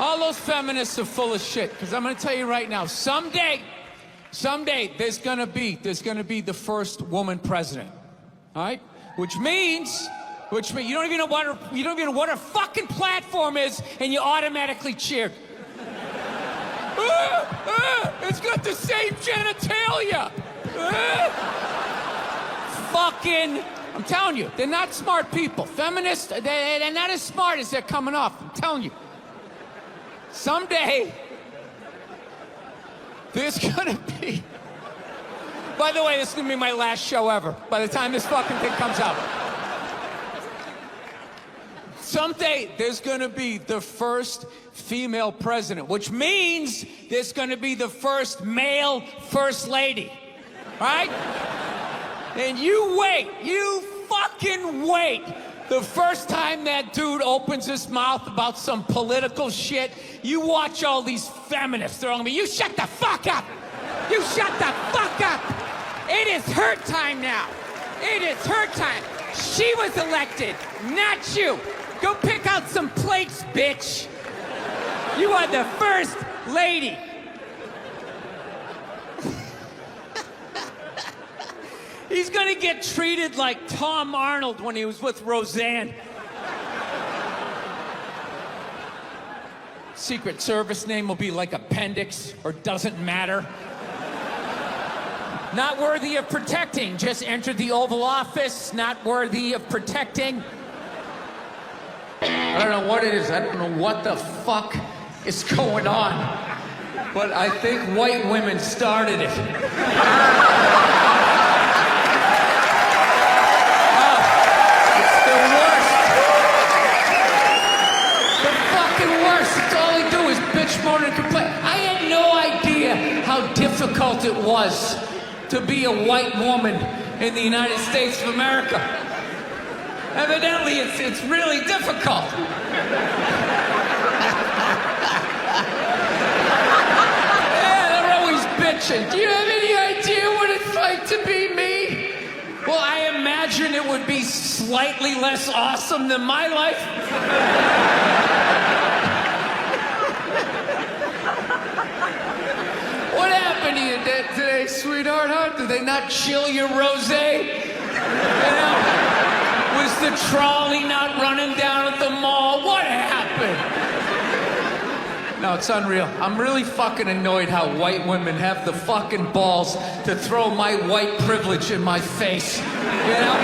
All those feminists are full of shit, because I'm going to tell you right now, someday, there's going to be the first woman president, all right? Which means you don't even know what her fucking platform is, and you automatically cheer. It's got the same genitalia. Fucking, I'm telling you, they're not smart people. Feminists, they're not as smart as they're coming off. I'm telling you. Someday, there's gonna be... By the way, this is gonna be my last show ever, by the time this fucking thing comes out. Someday, there's gonna be the first female president, which means there's gonna be the first male first lady, right? And you wait, you fucking wait. The first time that dude opens his mouth about some political shit, you watch all these feminists throwing me, you shut the fuck up! You shut the fuck up! It is her time now. It is her time. She was elected, not you. Go pick out some plates, bitch. You are the first lady. He's gonna get treated like Tom Arnold when he was with Roseanne. Secret Service name will be like Appendix or Doesn't Matter. Not worthy of protecting. Just entered the Oval Office. Not worthy of protecting. I don't know what it is. I don't know what the fuck is going on. But I think white women started it. Moan and complain. I had no idea how difficult it was to be a white woman in the United States of America. Evidently, it's really difficult. Yeah, they're always bitching. Do you have any idea what it's like to be me? Well, I imagine it would be slightly less awesome than my life. What happened to you today, sweetheart? Huh? Did they not chill your rosé? You know? Was the trolley not running down at the mall? What happened? No, it's unreal. I'm really fucking annoyed how white women have the fucking balls to throw my white privilege in my face. You know?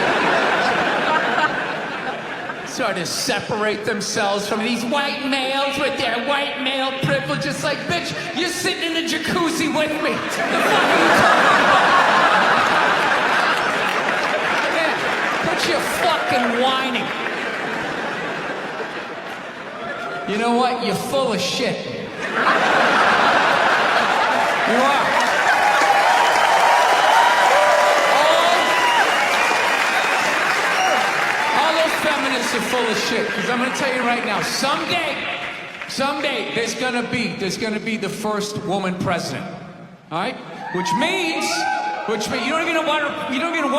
Sort of separate themselves from these white males with their white male privilege. It's like, bitch, you're sitting in the jacuzzi with me. The fuck are you talking about? Yeah, quit your fucking whining. You know what? You're full of shit. You are. Feminists are full of shit, because I'm going to tell you right now, someday, there's going to be the first woman president, all right? Which means you don't even know what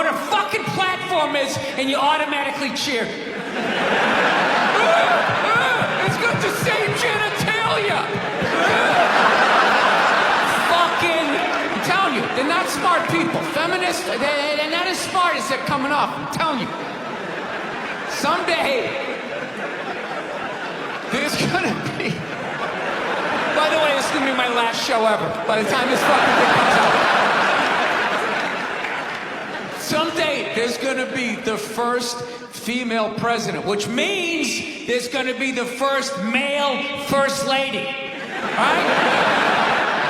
her fucking platform is, and you automatically cheer. It's got the same genitalia. Fucking, I'm telling you, they're not smart people. Feminists, they're not as smart as they're coming off. I'm telling you. Someday, there's gonna be... By the way, this is gonna be my last show ever, by the time this fucking thing comes out. Someday, there's gonna be the first female president, which means there's gonna be the first male first lady, right?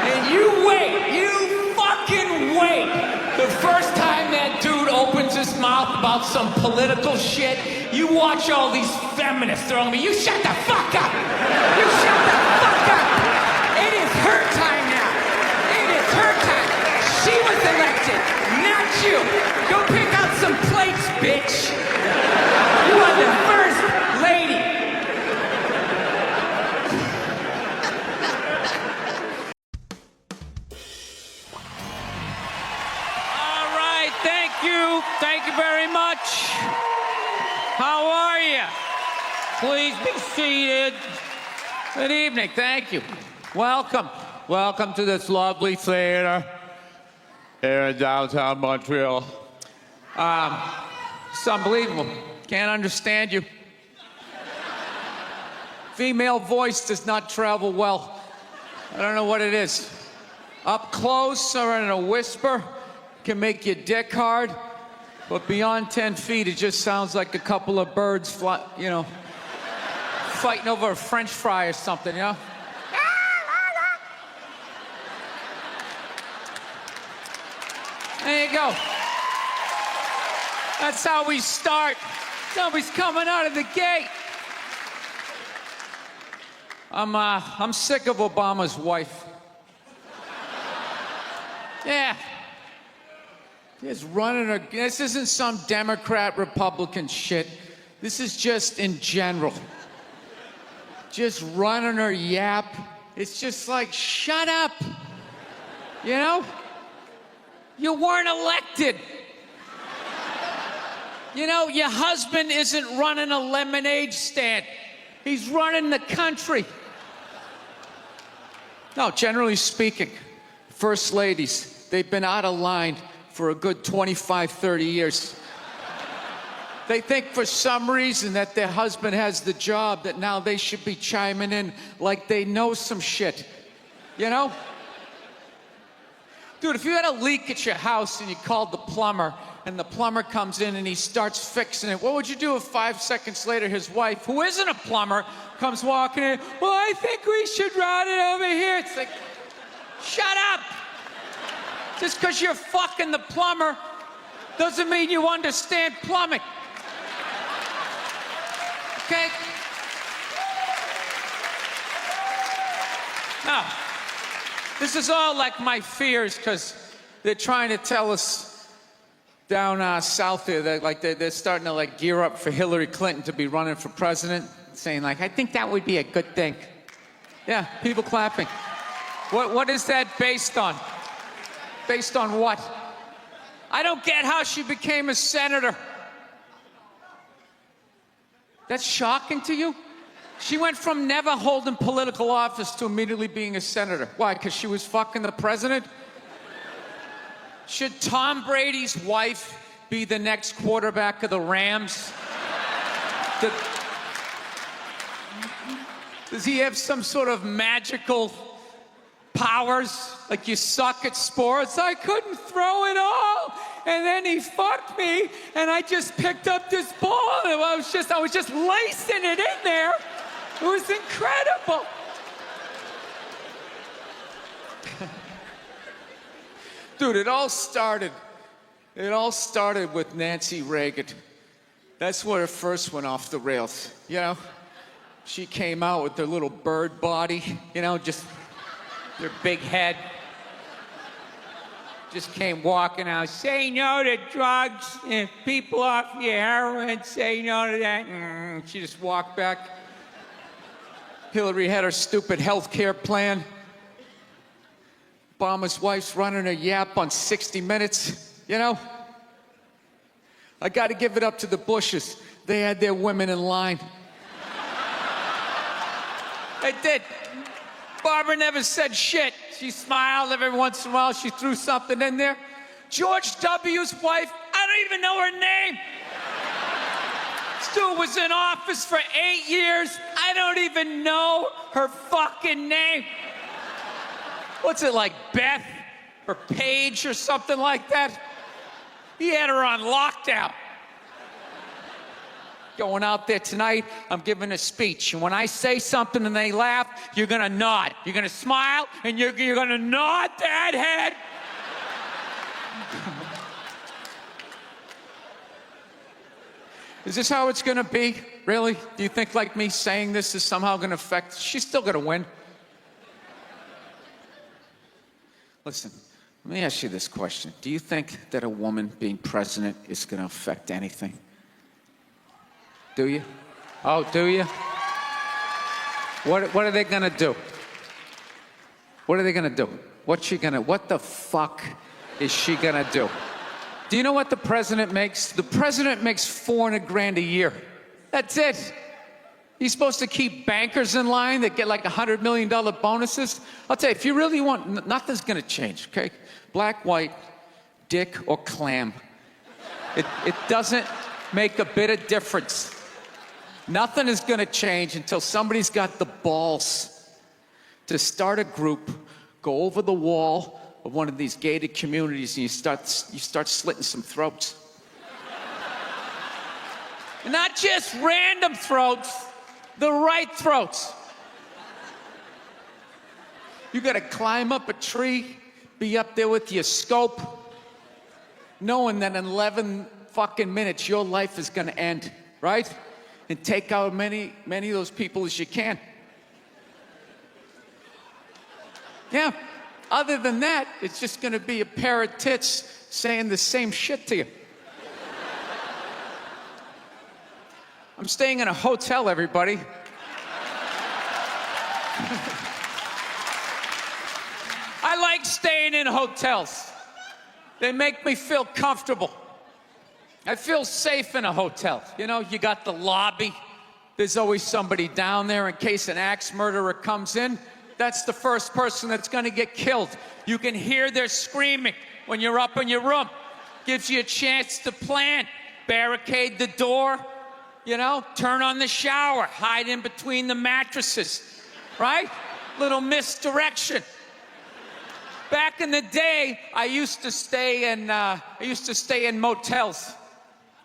And you wait, you fucking wait. The first time that dude opens his mouth about some political shit, you watch all these feminists throwing me, you shut the fuck up! You shut the fuck up! It is her time now! It is her time! She was elected, not you! Go pick out some plates, bitch! You are the first lady! All right, thank you. Thank you very much. How are you? Please be seated. Good evening, thank you. Welcome. Welcome to this lovely theater here in downtown Montreal. It's unbelievable. Can't understand you. Female voice does not travel well. I don't know what it is. Up close or in a whisper can make your dick hard, but beyond 10 feet, it just sounds like a couple of birds fighting over a French fry or something, you know? There you go. That's how we start. Somebody's coming out of the gate. I'm sick of Obama's wife. Yeah. Just running her. This isn't some Democrat, Republican shit. This is just in general. Just running her yap. It's just like, shut up. You know? You weren't elected. You know, your husband isn't running a lemonade stand. He's running the country. No, generally speaking, first ladies, they've been out of line for a good 25, 30 years. They think for some reason that their husband has the job, that now they should be chiming in like they know some shit. You know? Dude, if you had a leak at your house and you called the plumber, and the plumber comes in and he starts fixing it, what would you do if 5 seconds later his wife, who isn't a plumber, comes walking in? Well, I think we should run it over here. It's like, shut up! Just because you're fucking the plumber doesn't mean you understand plumbing. Okay? Now, this is all like my fears, because they're trying to tell us down south here that they're starting to gear up for Hillary Clinton to be running for president, saying I think that would be a good thing. Yeah, people clapping. What is that based on? Based on what? I don't get how she became a senator. That's shocking to you? She went from never holding political office to immediately being a senator. Why? Because she was fucking the president? Should Tom Brady's wife be the next quarterback of the Rams? Does he have some sort of magical powers? Like, you suck at sports? I couldn't throw it all, and then he fucked me, and I just picked up this ball, and I was just lacing it in there. It was incredible. Dude, it all started with Nancy Reagan. That's where it first went off the rails, you know? She came out with her little bird body, you know, just their big head. Just came walking out, say no to drugs, and people off your heroin, say no to that. She just walked back. Hillary had her stupid health care plan. Obama's wife's running her yap on 60 Minutes, you know? I gotta give it up to the Bushes. They had their women in line. They did. Barbara never said shit. She smiled every once in a while. She threw something in there. George W.'s wife, I don't even know her name. Stu was in office for 8 years. I don't even know her fucking name. What's it, like Beth or Paige or something like that? He had her on lockdown. Going out there tonight, I'm giving a speech, and when I say something and they laugh, you're gonna nod. You're gonna smile, and you're gonna nod that head. Is this how it's gonna be? Really? Do you think like me saying this is somehow gonna affect? She's still gonna win. Listen, let me ask you this question. Do you think that a woman being president is gonna affect anything? Do you? Oh, do you? What are they gonna do? What are they gonna do? What the fuck is she gonna do? Do you know what the president makes? The president makes $400,000 a year. That's it. You're supposed to keep bankers in line that get like $100 million bonuses. I'll tell you, if you really want, nothing's gonna change, okay? Black, white, dick, or clam. It doesn't make a bit of difference. Nothing is gonna change until somebody's got the balls to start a group, go over the wall of one of these gated communities, and you start slitting some throats. And not just random throats, the right throats. You gotta climb up a tree, be up there with your scope, knowing that in 11 fucking minutes your life is gonna end, right? And take out many of those people as you can. Yeah, other than that, it's just gonna be a pair of tits saying the same shit to you. I'm staying in a hotel, everybody. I like staying in hotels. They make me feel comfortable. I feel safe in a hotel. You know, you got the lobby. There's always somebody down there in case an axe murderer comes in. That's the first person that's gonna get killed. You can hear their screaming when you're up in your room. Gives you a chance to plan. Barricade the door, you know, turn on the shower, hide in between the mattresses, right? Little misdirection. Back in the day, I used to stay in motels.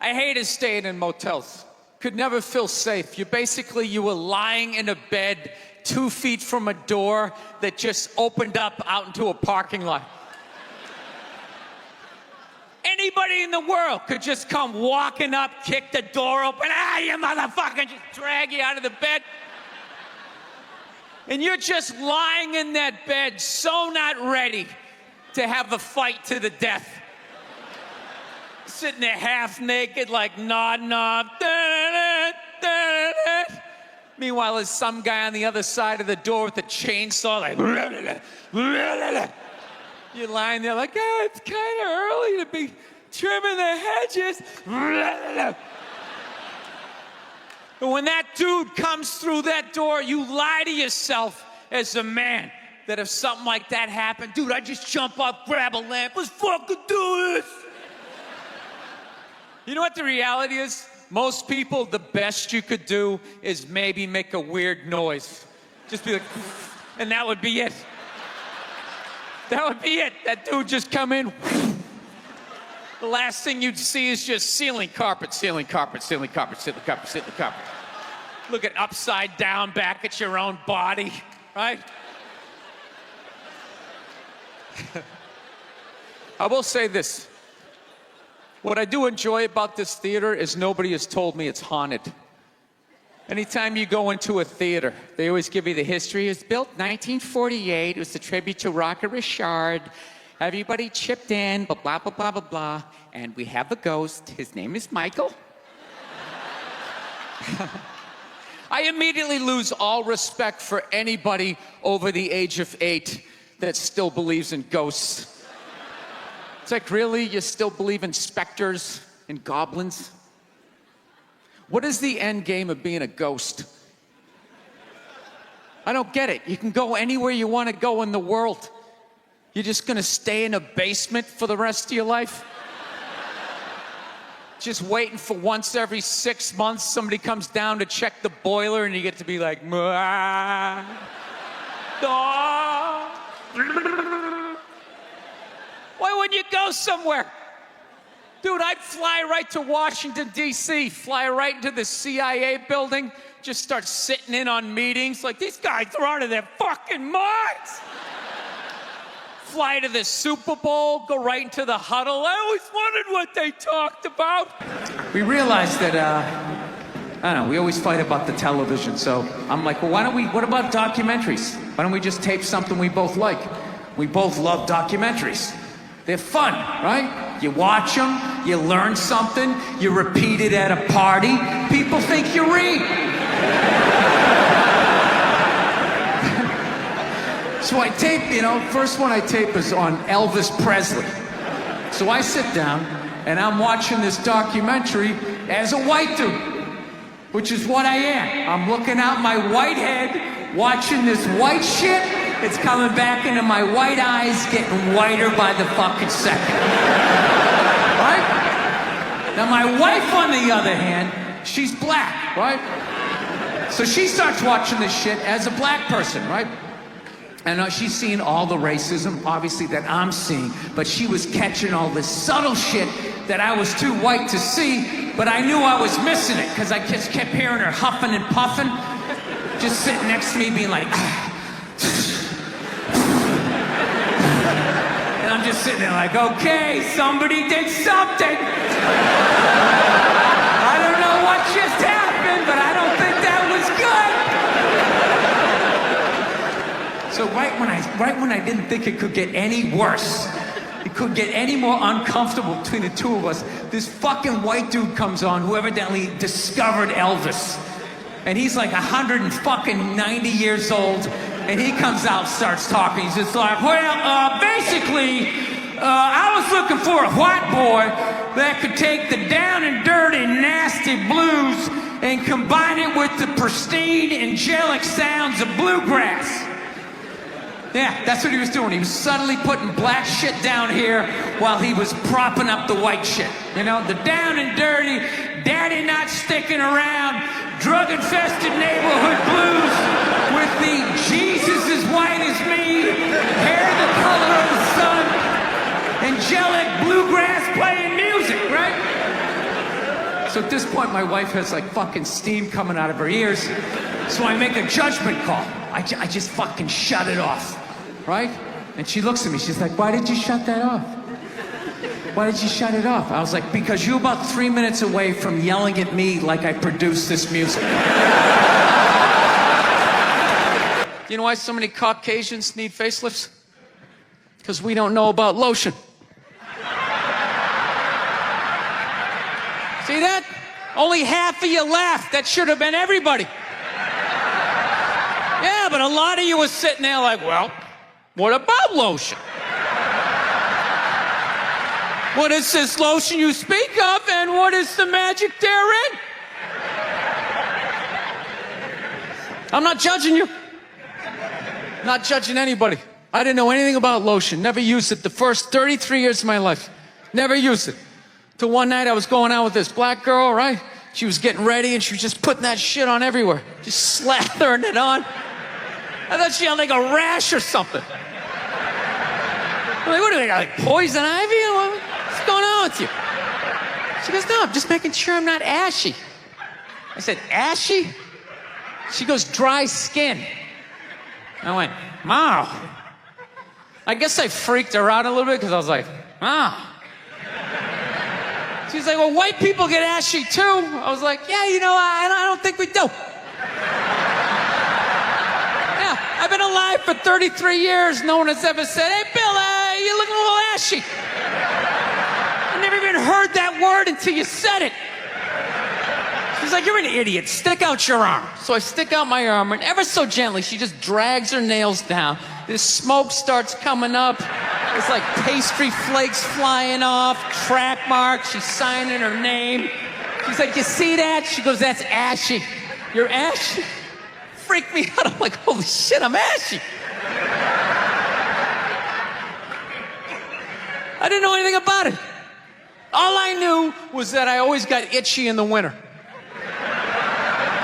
I hated staying in motels. Could never feel safe. You were lying in a bed 2 feet from a door that just opened up out into a parking lot. Anybody in the world could just come walking up, kick the door open, you motherfucker, just drag you out of the bed. And you're just lying in that bed, so not ready to have a fight to the death. Sitting there half naked, like nodding off. Meanwhile, there's some guy on the other side of the door with a chainsaw, like. You're lying there like, it's kind of early to be trimming the hedges. And when that dude comes through that door, you lie to yourself as a man that if something like that happened, dude, I'd just jump up, grab a lamp, let's fucking do this. You know what the reality is? Most people, the best you could do is maybe make a weird noise. Just be like, and that would be it. That would be it. That dude just come in. The last thing you'd see is just ceiling carpet, ceiling carpet, ceiling carpet, ceiling carpet, ceiling carpet. Looking upside down back at your own body, right? I will say this. What I do enjoy about this theater is nobody has told me it's haunted. Anytime you go into a theater, they always give you the history. It was built 1948. It was a tribute to Rocket Richard. Everybody chipped in, blah, blah, blah, blah, blah, blah. And we have a ghost. His name is Michael. I immediately lose all respect for anybody over the age of 8 that still believes in ghosts. It's like, really? You still believe in specters and goblins? What is the end game of being a ghost? I don't get it. You can go anywhere you want to go in the world. You're just gonna stay in a basement for the rest of your life? Just waiting for once every 6 months somebody comes down to check the boiler and you get to be like, why wouldn't you go somewhere? Dude, I'd fly right to Washington, D.C., fly right into the CIA building, just start sitting in on meetings. Like, these guys are out of their fucking minds. Fly to the Super Bowl, go right into the huddle. I always wondered what they talked about. We realized that, I don't know, we always fight about the television. So I'm like, well, what about documentaries? Why don't we just tape something we both like? We both love documentaries. They're fun, right? You watch them, you learn something, you repeat it at a party, people think you read. So I tape, first one I tape is on Elvis Presley. So I sit down and I'm watching this documentary as a white dude. which is what I am. I'm looking out my white head, watching this white shit. It's coming back into my white eyes, getting whiter by the fucking second. Right? Now my wife, on the other hand, she's black, right? So she starts watching this shit as a black person, right? And she's seeing all the racism, obviously, that I'm seeing, but she was catching all this subtle shit that I was too white to see, but I knew I was missing it, because I just kept hearing her huffing and puffing, just sitting next to me being like, and I'm just sitting there like, okay, somebody did something. I don't know what just happened, but I don't think that was good. So right when I didn't think it could get any worse, it could get any more uncomfortable between the two of us, this fucking white dude comes on who evidently discovered Elvis. And he's like 190 years old, and he comes out, starts talking. He's just like, well, basically, I was looking for a white boy that could take the down and dirty, nasty blues and combine it with the pristine, angelic sounds of bluegrass. Yeah, that's what he was doing. He was subtly putting black shit down here while he was propping up the white shit. You know, the down and dirty, daddy not sticking around, drug-infested neighborhood blues with the Jesus as white as me, hair the color of the sun, angelic bluegrass playing music, right? So at this point, my wife has like fucking steam coming out of her ears. So I make a judgment call. I just fucking shut it off, right? And she looks at me, she's like, why did you shut that off? Why did you shut it off? I was like, because you're about 3 minutes away from yelling at me like I produced this music. You know why so many Caucasians need facelifts? Because we don't know about lotion. See that? Only half of you laughed. That should have been everybody. Yeah, but a lot of you were sitting there like, well, what about lotion? What is this lotion you speak of, and what is the magic therein? I'm not judging you. Not judging anybody. I didn't know anything about lotion. Never used it the first 33 years of my life. Never used it. Till one night I was going out with this black girl, right? She was getting ready, and she was just putting that shit on everywhere. Just slathering it on. I thought she had like a rash or something. I'm like, what do they got, like poison ivy? What's going on with you? She goes, no, I'm just making sure I'm not ashy. I said, ashy? She goes, dry skin. I went, wow. I guess I freaked her out a little bit because I was like, wow. She's like, well, white people get ashy too. I was like, yeah, you know, I don't think we do. Yeah, I've been alive for 33 years. No one has ever said, hey, Bill, you're looking a little ashy. I never even heard that word until you said it. She's like, you're an idiot. Stick out your arm. So I stick out my arm, and ever so gently, she just drags her nails down. This smoke starts coming up. It's like pastry flakes flying off, track marks. She's signing her name. She's like, you see that? She goes, that's Ashy. You're Ashy? Freaked me out. I'm like, holy shit, I'm Ashy. I didn't know anything about it. All I knew was that I always got itchy in the winter.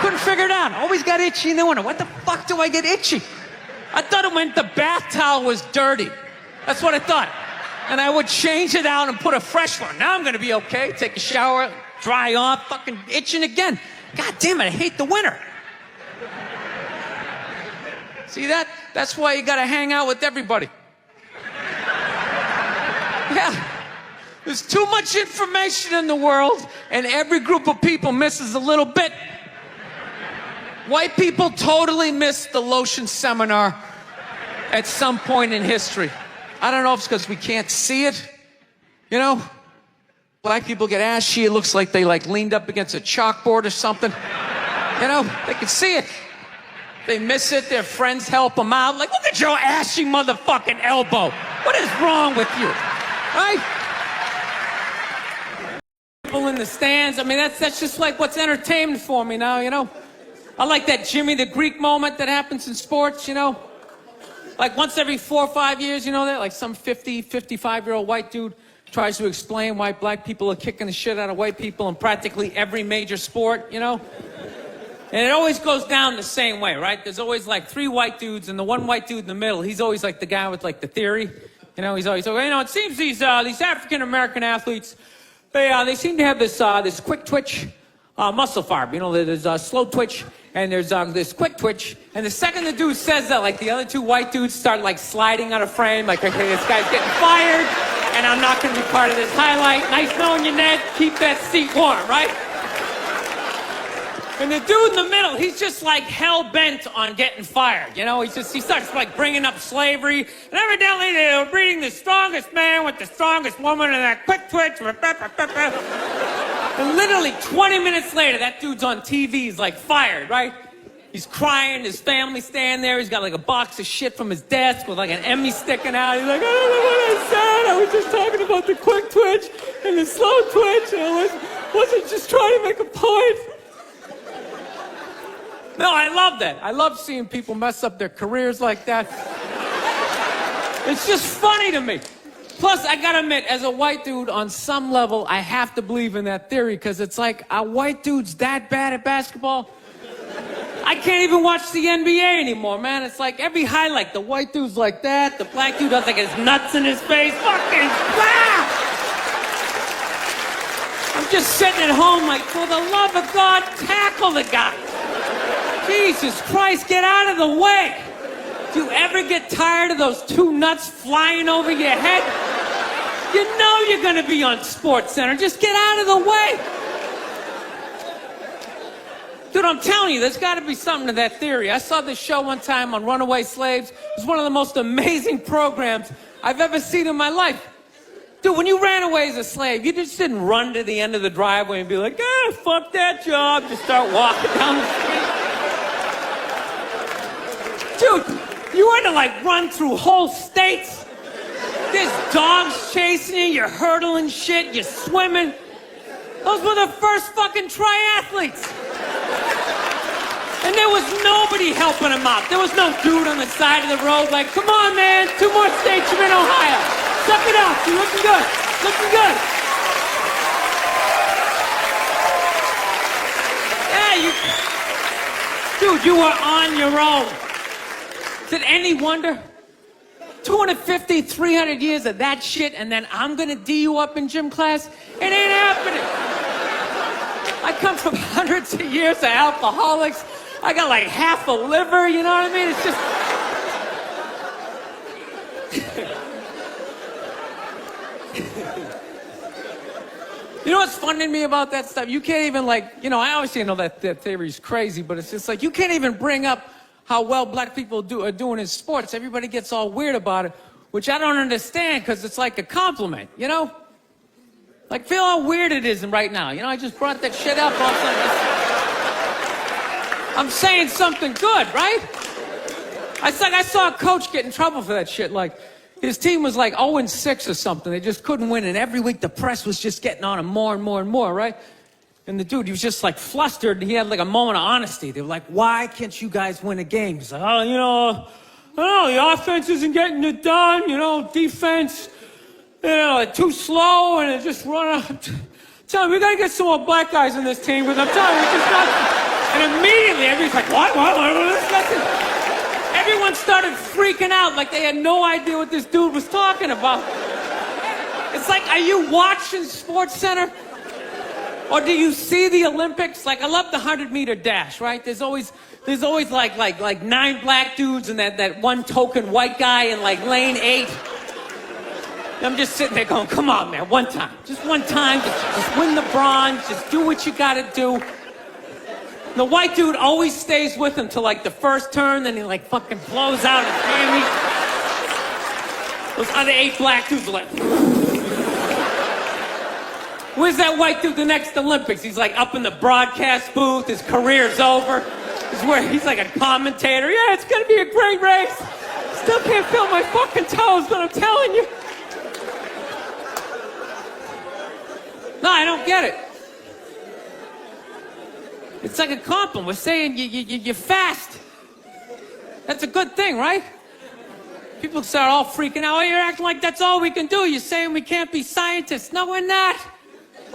Couldn't figure it out. Always got itchy in the winter. What the fuck do I get itchy? I thought it meant the bath towel was dirty. That's what I thought. And I would change it out and put a fresh one. Now I'm gonna be okay. Take a shower, dry off, fucking itching again. God damn it, I hate the winter. See that? That's why you gotta hang out with everybody. Yeah. There's too much information in the world, and every group of people misses a little bit. White people totally missed the lotion seminar at some point in history. I don't know if it's because we can't see it. You know? Black people get ashy. It looks like they like leaned up against a chalkboard or something. You know? They can see it. They miss it. Their friends help them out. Like, look at your ashy motherfucking elbow. What is wrong with you? Right? people in the stands. I mean, that's just like what's entertainment for me now, you know? I like that Jimmy the Greek moment that happens in sports, you know? Like once every 4 or 5 years, you know that? Like some 50, 55-year-old white dude tries to explain why black people are kicking the shit out of white people in practically every major sport, you know? And it always goes down the same way, right? There's always like 3 white dudes, and the one white dude in the middle, he's always like the guy with like the theory. You know, he's always like, you know, it seems these African-American athletes, they seem to have this quick twitch muscle fiber. You know, there's slow twitch, and there's this quick twitch. And the second the dude says that, like the other 2 white dudes start like sliding out of frame, like, okay, this guy's getting fired, and I'm not going to be part of this highlight. Nice knowing you, Ned. Keep that seat warm, right? And the dude in the middle, he's just like hell-bent on getting fired. You know, he starts like bringing up slavery. And evidently they were breeding the strongest man with the strongest woman and that quick twitch. And literally 20 minutes later, that dude's on TV. He's like fired, right? He's crying. His family's standing there. He's got like a box of shit from his desk with like an Emmy sticking out. He's like, I don't know what I said. I was just talking about the quick twitch and the slow twitch. And I wasn't just trying to make a point. No, I love that. I love seeing people mess up their careers like that. It's just funny to me. Plus, I gotta admit, as a white dude, on some level, I have to believe in that theory, because it's like, are white dudes that bad at basketball? I can't even watch the NBA anymore, man. It's like every highlight, the white dude's like that, the black dude has like his nuts in his face. Fucking ah! I'm just sitting at home like, for the love of God, tackle the guy. Jesus Christ, get out of the way. Do you ever get tired of those 2 nuts flying over your head? You know you're going to be on SportsCenter. Just get out of the way. Dude, I'm telling you, there's got to be something to that theory. I saw this show one time on runaway slaves. It was one of the most amazing programs I've ever seen in my life. Dude, when you ran away as a slave, you just didn't run to the end of the driveway and be like, fuck that job. Just start walking down the street. Dude, you had to like run through whole states. There's dogs chasing you, you're hurdling shit, you're swimming. Those were the first fucking triathletes. And there was nobody helping them out. There was no dude on the side of the road like, come on, man, 2 more states, you're in Ohio. Suck it up, you're looking good, looking good. Yeah, dude, you were on your own. Is it any wonder? 250, 300 years of that shit, and then I'm gonna D you up in gym class? It ain't happening. I come from hundreds of years of alcoholics. I got like half a liver, you know what I mean? It's just... You know what's funny to me about that stuff? You can't even like, you know, I obviously know that theory's crazy, but it's just like, you can't even bring up how well black people are doing in sports. Everybody gets all weird about it, which I don't understand, because it's like a compliment, you know? Like, feel how weird it is right now. You know, I just brought that shit up. I'm saying something good, right? I saw a coach get in trouble for that shit. Like, his team was like 0-6 or something. They just couldn't win, and every week the press was just getting on him more and more and more, right? And the dude, he was just like flustered, and he had like a moment of honesty. They were like, why can't you guys win a game? He's like, oh, you know, I don't know, the offense isn't getting it done, you know, defense, you know, like too slow, and it just run out. Tell me, we gotta get some more black guys in this team, because I'm telling you, it's just not. And immediately, everybody's like, what? Everyone started freaking out like they had no idea what this dude was talking about. It's like, are you watching SportsCenter? Or do you see the Olympics? Like, I love the 100-meter dash, right? There's always like 9 black dudes and that one token white guy in like lane 8. I'm just sitting there going, come on, man, one time. Just one time, just win the bronze, just do what you gotta do. The white dude always stays with him till like the first turn, then he like fucking blows out his hammy. Those other 8 black dudes are like... Where's that white dude the next Olympics? He's like up in the broadcast booth, his career's over. He's like a commentator. Yeah, it's gonna be a great race. Still can't feel my fucking toes, but I'm telling you. No, I don't. don't get it. It's like a compliment. We're saying you're fast. That's a good thing, right? People start all freaking out. Oh, you're acting like that's all we can do. You're saying we can't be scientists. No, we're not.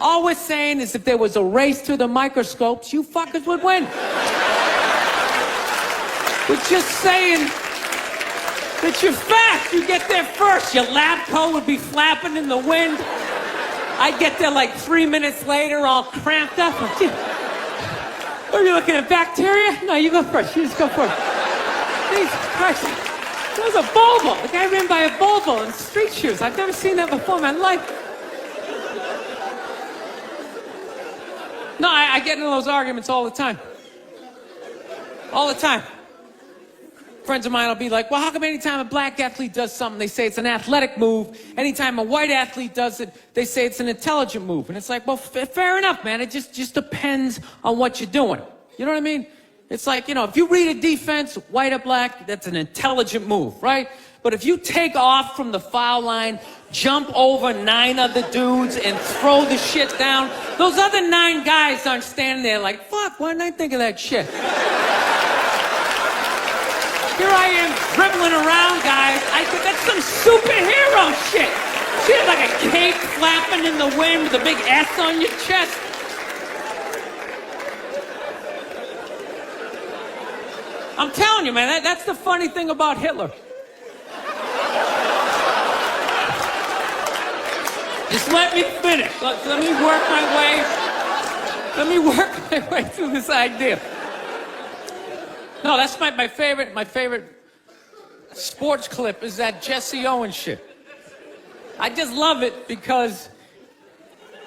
All we're saying is if there was a race to the microscopes, you fuckers would win. We're just saying that you're fast. You get there first. Your lab coat would be flapping in the wind. I'd get there like 3 minutes later, all cramped up. Are you looking at bacteria? No, you go first. You just go first. Jesus Christ. That was a Volvo. The guy ran by a Volvo in street shoes. I've never seen that before in my life. No, I get into those arguments all the time. All the time. Friends of mine will be like, well, how come anytime a black athlete does something, they say it's an athletic move? Anytime a white athlete does it, they say it's an intelligent move. And it's like, well, fair enough, man. It just depends on what you're doing. You know what I mean? It's like, if you read a defense, white or black, that's an intelligent move, right? But if you take off from the foul line, jump over 9 other dudes, and throw the shit down, those other 9 guys aren't standing there like, fuck, why didn't I think of that shit? Here I am dribbling around, guys. I think that's some superhero shit. She had like a cape flapping in the wind with a big S on your chest. I'm telling you, man, that's the funny thing about Hitler. Just let me finish. Let me work my way through this idea. No, that's my favorite sports clip is that Jesse Owens shit. I just love it because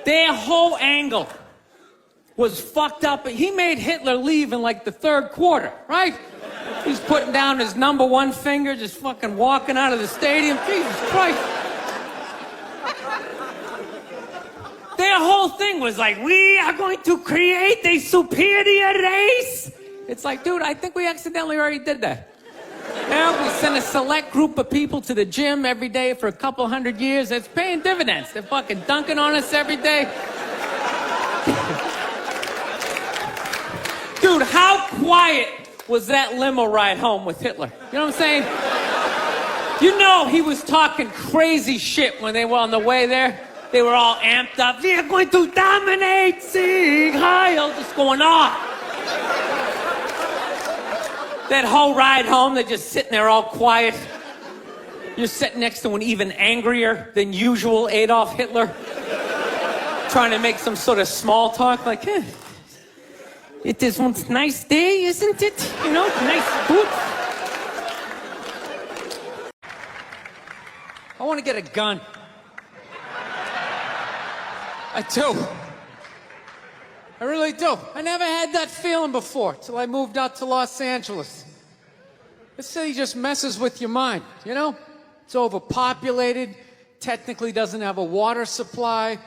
their whole angle was fucked up. He made Hitler leave in like the 3rd quarter, right? He's putting down his number 1 finger, just fucking walking out of the stadium. Jesus Christ. Their whole thing was like, we are going to create a superior race. It's like, dude, I think we accidentally already did that. Now we send a select group of people to the gym every day for a couple hundred years. It's paying dividends. They're fucking dunking on us every day. Dude, how quiet was that limo ride home with Hitler? You know what I'm saying? You know he was talking crazy shit when they were on the way there. They were all amped up. We are going to dominate, Sieg Heil, just going off. That whole ride home, they're just sitting there all quiet. You're sitting next to an even angrier than usual Adolf Hitler, trying to make some sort of small talk, like, it is one nice day, isn't it? Nice boots. I want to get a gun. I do. I really do. I never had that feeling before till I moved out to Los Angeles. This city just messes with your mind, It's overpopulated, technically doesn't have a water supply,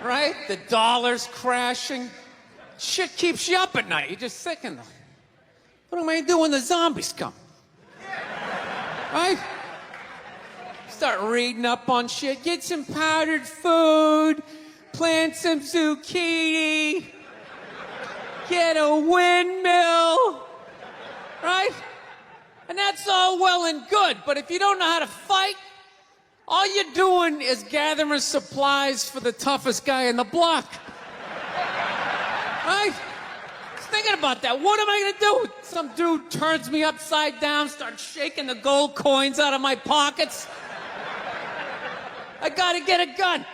right? The dollar's crashing. Shit keeps you up at night. You're just thinking, what am I going to do when the zombies come? Right? Start reading up on shit. Get some powdered food. Plant some zucchini. Get a windmill. Right? And that's all well and good. But if you don't know how to fight, all you're doing is gathering supplies for the toughest guy in the block. Right? Just thinking about that. What am I going to do? Some dude turns me upside down, starts shaking the gold coins out of my pockets. I got to get a gun.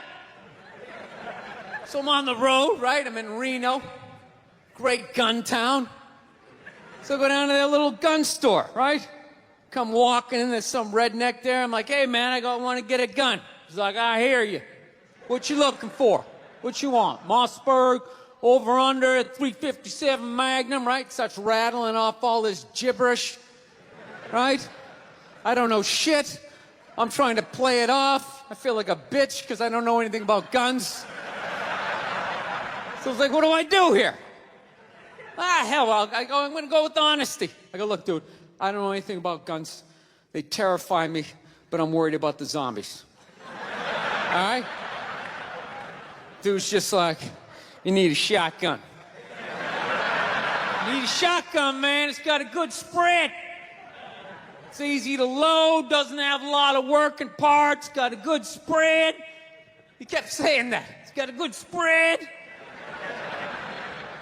So I'm on the road, right? I'm in Reno. Great gun town. So I go down to their little gun store, right? Come walking in, there's some redneck there. I'm like, hey, man, I want to get a gun. He's like, I hear you. What you looking for? What you want? Mossberg, over under, 357 Magnum, right? Starts rattling off all this gibberish, right? I don't know shit. I'm trying to play it off. I feel like a bitch because I don't know anything about guns. So I was like, what do I do here? Hell, I'm going to go with honesty. I go, look, dude, I don't know anything about guns. They terrify me, but I'm worried about the zombies. All right? dude's just like, you need a shotgun. You need a shotgun, man. It's got a good spread. It's easy to load, doesn't have a lot of working parts, got a good spread. He kept saying that. It's got a good spread.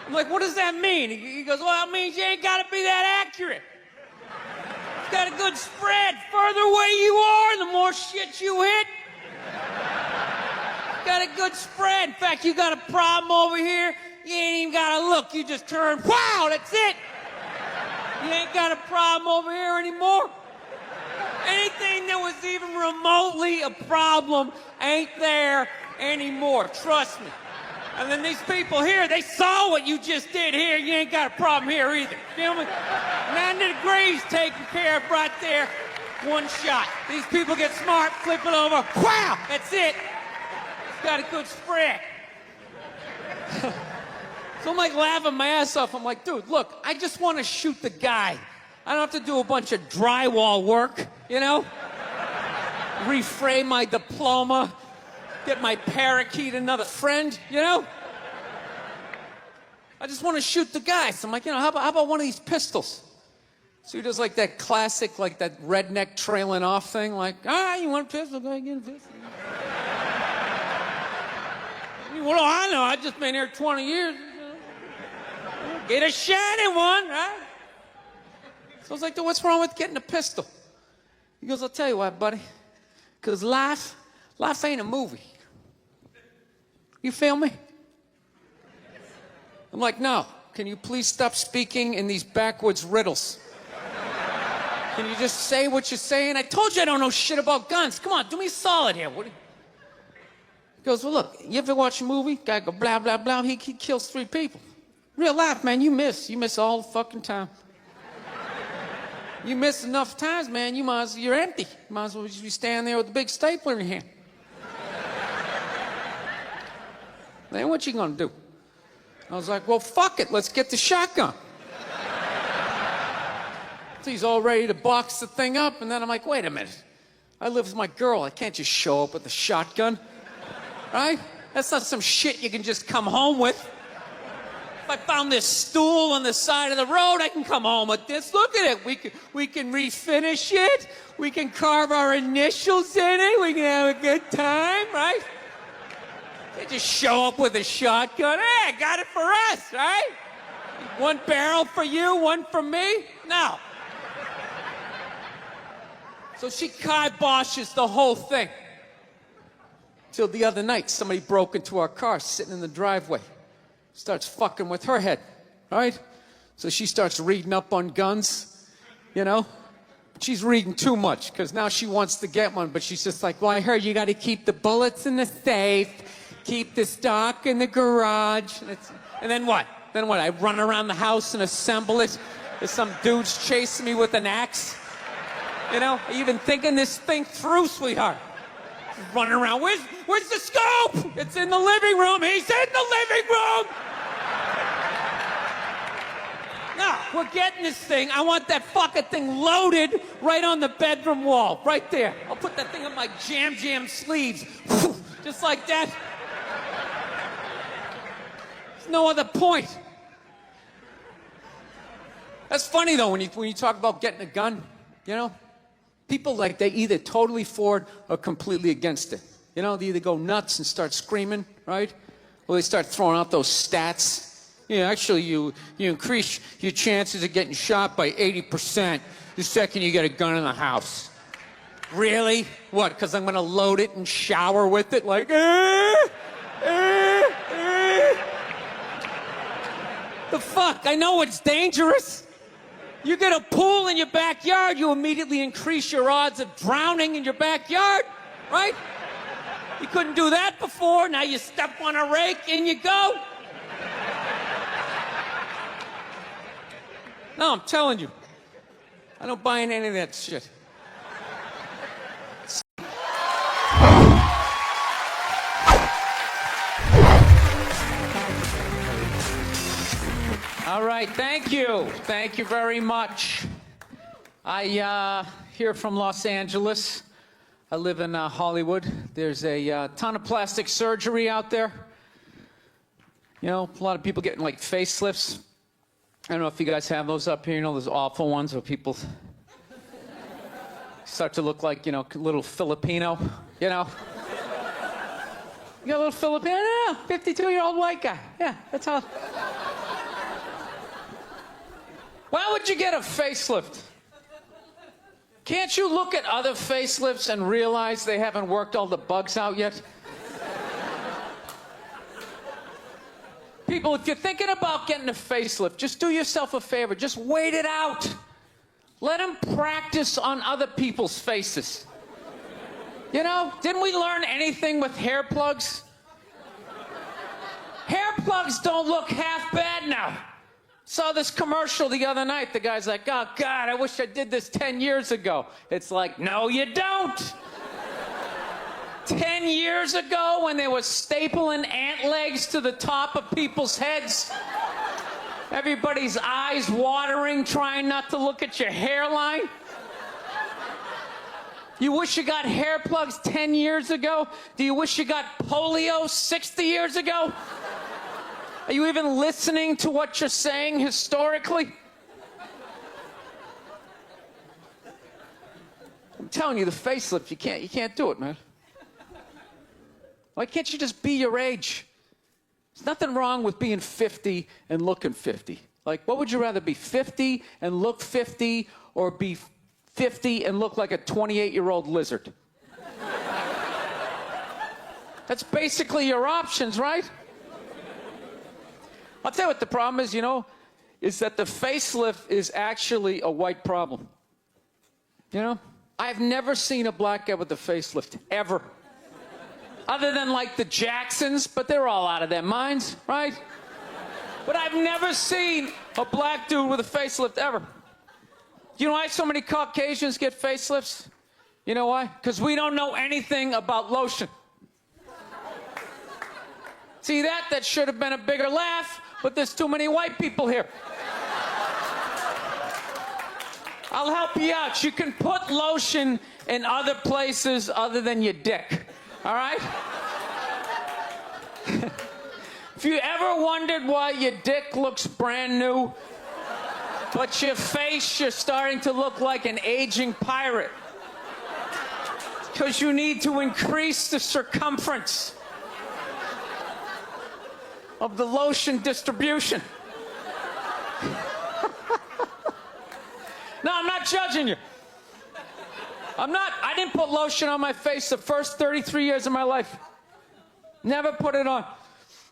I'm like, what does that mean? He goes, well, it means you ain't got to be that accurate. It's got a good spread. Further away you are, the more shit you hit. Got a good spread. In fact, you got a problem over here, you ain't even got to look. You just turn, wow, that's it. You ain't got a problem over here anymore. Anything that was even remotely a problem ain't there anymore. Trust me. And then these people here, they saw what you just did here. You ain't got a problem here either. Feel me? 90 degrees taken care of right there. One shot. These people get smart, flip it over. Wow! That's it. It's got a good spread. So I'm like laughing my ass off. I'm like, dude, look, I just want to shoot the guy. I don't have to do a bunch of drywall work, you know? Reframe my diploma, get my parakeet another friend, you know? I just want to shoot the guy. So I'm like, you know, how about one of these pistols? So he does like that classic, like that redneck trailing off thing, like, you want a pistol? Go ahead, get a pistol. Well, I know, I've just been here 20 years. Get a shiny one, right? So I was like, what's wrong with getting a pistol? He goes, I'll tell you what, buddy. Because life ain't a movie. You feel me? I'm like, no. Can you please stop speaking in these backwoods riddles? Can you just say what you're saying? I told you I don't know shit about guns. Come on, do me a solid here. He goes, well, look, you ever watch a movie? Guy go blah, blah, blah. He kills 3 people. Real life, man, you miss. You miss all the fucking time. You miss enough times, man, you're empty. You might as well just be standing there with a big stapler in your hand. Then what you gonna do? I was like, well, fuck it, let's get the shotgun. So he's all ready to box the thing up, and then I'm like, wait a minute. I live with my girl, I can't just show up with a shotgun. Right? That's not some shit you can just come home with. If I found this stool on the side of the road, I can come home with this. Look at it. We can refinish it. We can carve our initials in it. We can have a good time, right? They just show up with a shotgun. Hey, I got it for us, right? One barrel for you, one for me? No. So she kiboshes the whole thing. Till the other night, somebody broke into our car sitting in the driveway. Starts fucking with her head, right? So she starts reading up on guns, you know? She's reading too much, because now she wants to get one, but she's just like, well, I heard you got to keep the bullets in the safe, keep the stock in the garage. And then what? Then what? I run around the house and assemble it? There's some dude's chasing me with an axe? You know? Are you even thinking this thing through, sweetheart? Running around. Where's the scope? It's in the living room. He's in the living room. No, we're getting this thing. I want that fucking thing loaded right on the bedroom wall. Right there. I'll put that thing on my jam sleeves. Just like that. There's no other point. That's funny, though, when you talk about getting a gun, you know? People, like, they either totally for it or completely against it. You know, they either go nuts and start screaming, right? Or they start throwing out those stats. Yeah, actually, you increase your chances of getting shot by 80% the second you get a gun in the house. Really? What, because I'm going to load it and shower with it? Like, The fuck? I know it's dangerous. You get a pool in your backyard, you immediately increase your odds of drowning in your backyard, right? You couldn't do that before, now you step on a rake, in you go. No, I'm telling you, I don't buy into any of that shit. All right, thank you. Thank you very much. I here from Los Angeles. I live in Hollywood. There's a ton of plastic surgery out there. You know, a lot of people getting like facelifts. I don't know if you guys have those up here. You know, those awful ones where people start to look like, you know, little Filipino, you know. You got a little Filipino, yeah, 52-year-old white guy. Yeah, that's how. Why would you get a facelift? Can't you look at other facelifts and realize they haven't worked all the bugs out yet? People, if you're thinking about getting a facelift, just do yourself a favor. Just wait it out. Let them practice on other people's faces. You know, didn't we learn anything with hair plugs? Hair plugs don't look half bad now. Saw this commercial the other night. The guy's like, oh, God, I wish I did this 10 years ago. It's like, no, you don't. 10 years ago, when they were stapling ant legs to the top of people's heads, everybody's eyes watering, trying not to look at your hairline. You wish you got hair plugs 10 years ago? Do you wish you got polio 60 years ago? Are you even listening to what you're saying historically? I'm telling you, the facelift, you can't do it, man. Why can't you just be your age? There's nothing wrong with being 50 and looking 50. Like, what would you rather be, 50 and look 50, or be 50 and look like a 28-year-old lizard? That's basically your options, right? I'll tell you what the problem is, you know, is that the facelift is actually a white problem. You know? I've never seen a black guy with a facelift, ever. Other than like the Jacksons, but they're all out of their minds, right? But I've never seen a black dude with a facelift ever. You know why so many Caucasians get facelifts? You know why? Because we don't know anything about lotion. See that? That should have been a bigger laugh, but there's too many white people here. I'll help you out. You can put lotion in other places other than your dick. All right? If you ever wondered why your dick looks brand new, but your face, you're starting to look like an aging pirate. Because you need to increase the circumference of the lotion distribution. No, I'm not judging you. I didn't put lotion on my face the first 33 years of my life. Never put it on.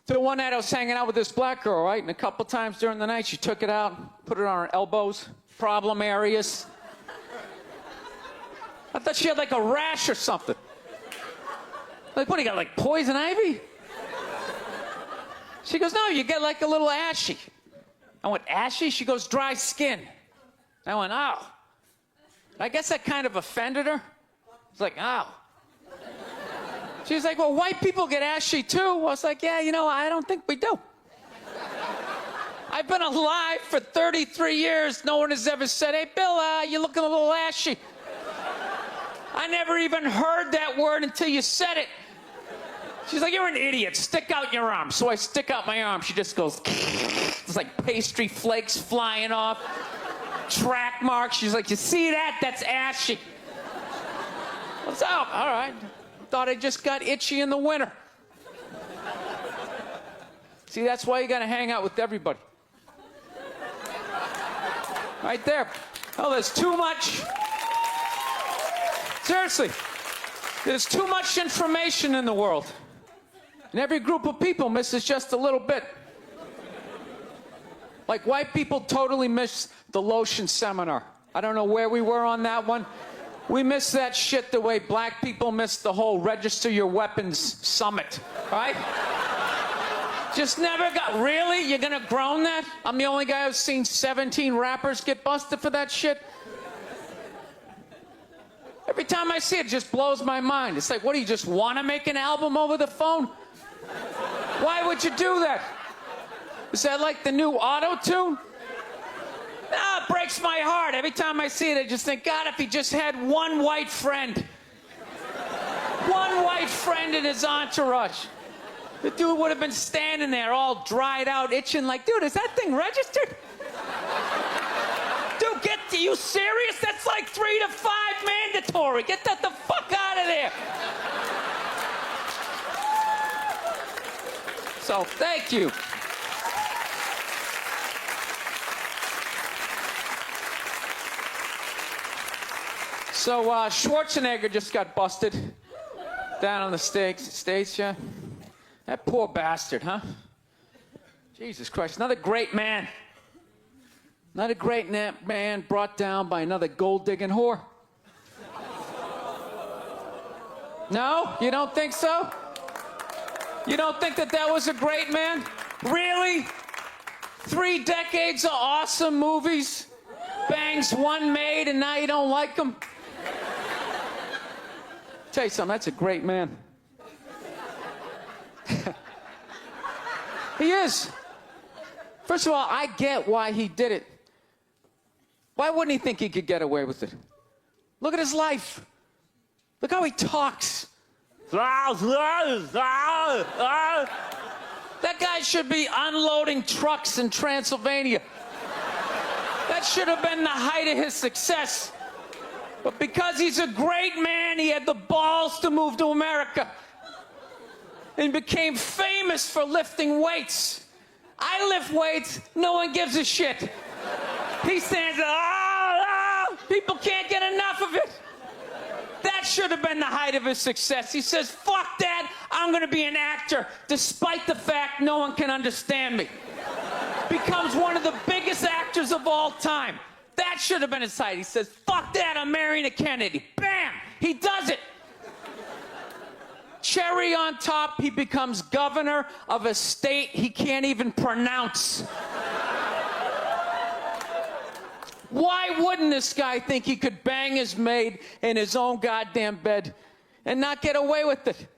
The one night I was hanging out with this black girl, right? And a couple times during the night, she took it out, put it on her elbows, problem areas. I thought she had like a rash or something. Like, what do you got, like poison ivy? She goes, no, you get like a little ashy. I went, ashy? She goes, dry skin. I went, oh. I guess that kind of offended her. It's like, oh. She's like, well, white people get ashy too. I was like, yeah, you know, I don't think we do. I've been alive for 33 years. No one has ever said, hey, Bill, you're looking a little ashy. I never even heard that word until you said it. She's like, you're an idiot. Stick out your arm. So I stick out my arm. She just goes, it's like pastry flakes flying off. Track marks. She's like, you see that? That's ashy. What's up? All right. Thought I just got itchy in the winter. See, that's why you gotta hang out with everybody. Right there. Oh, there's too much. Seriously. There's too much information in the world. And every group of people misses just a little bit. Like, white people totally missed the lotion seminar. I don't know where we were on that one. We missed that shit the way black people missed the whole register your weapons summit, right? Just never got, really? You're gonna groan that? I'm the only guy who's seen 17 rappers get busted for that shit? Every time I see it, it just blows my mind. It's like, what, do you just want to make an album over the phone? Why would you do that? Is that like the new auto-tune? No, it breaks my heart. Every time I see it, I just think, God, if he just had one white friend. One white friend in his entourage. The dude would have been standing there all dried out, itching like, dude, is that thing registered? Dude, you serious? That's like 3 to 5 mandatory. Get that the fuck out of there. So, thank you. So, Schwarzenegger just got busted down on the States, yeah? That poor bastard, huh? Jesus Christ, another great man. Another great man brought down by another gold-digging whore. No? You don't think so? You don't think that was a great man? Really? 3 decades of awesome movies? Bangs one maid and now you don't like him? Tell you something, that's a great man. He is. First of all, I get why he did it. Why wouldn't he think he could get away with it? Look at his life. Look how he talks. That guy should be unloading trucks in Transylvania. That should have been the height of his success. But because he's a great man, he had the balls to move to America and became famous for lifting weights. I lift weights, no one gives a shit. He stands there, people can't get enough of it. That should have been the height of his success. He says, fuck that, I'm gonna be an actor, despite the fact no one can understand me. Becomes one of the biggest actors of all time. That should have been his height. He says, fuck that, I'm marrying a Kennedy. Bam! He does it. Cherry on top, he becomes governor of a state he can't even pronounce. Why wouldn't this guy think he could bang his maid in his own goddamn bed and not get away with it?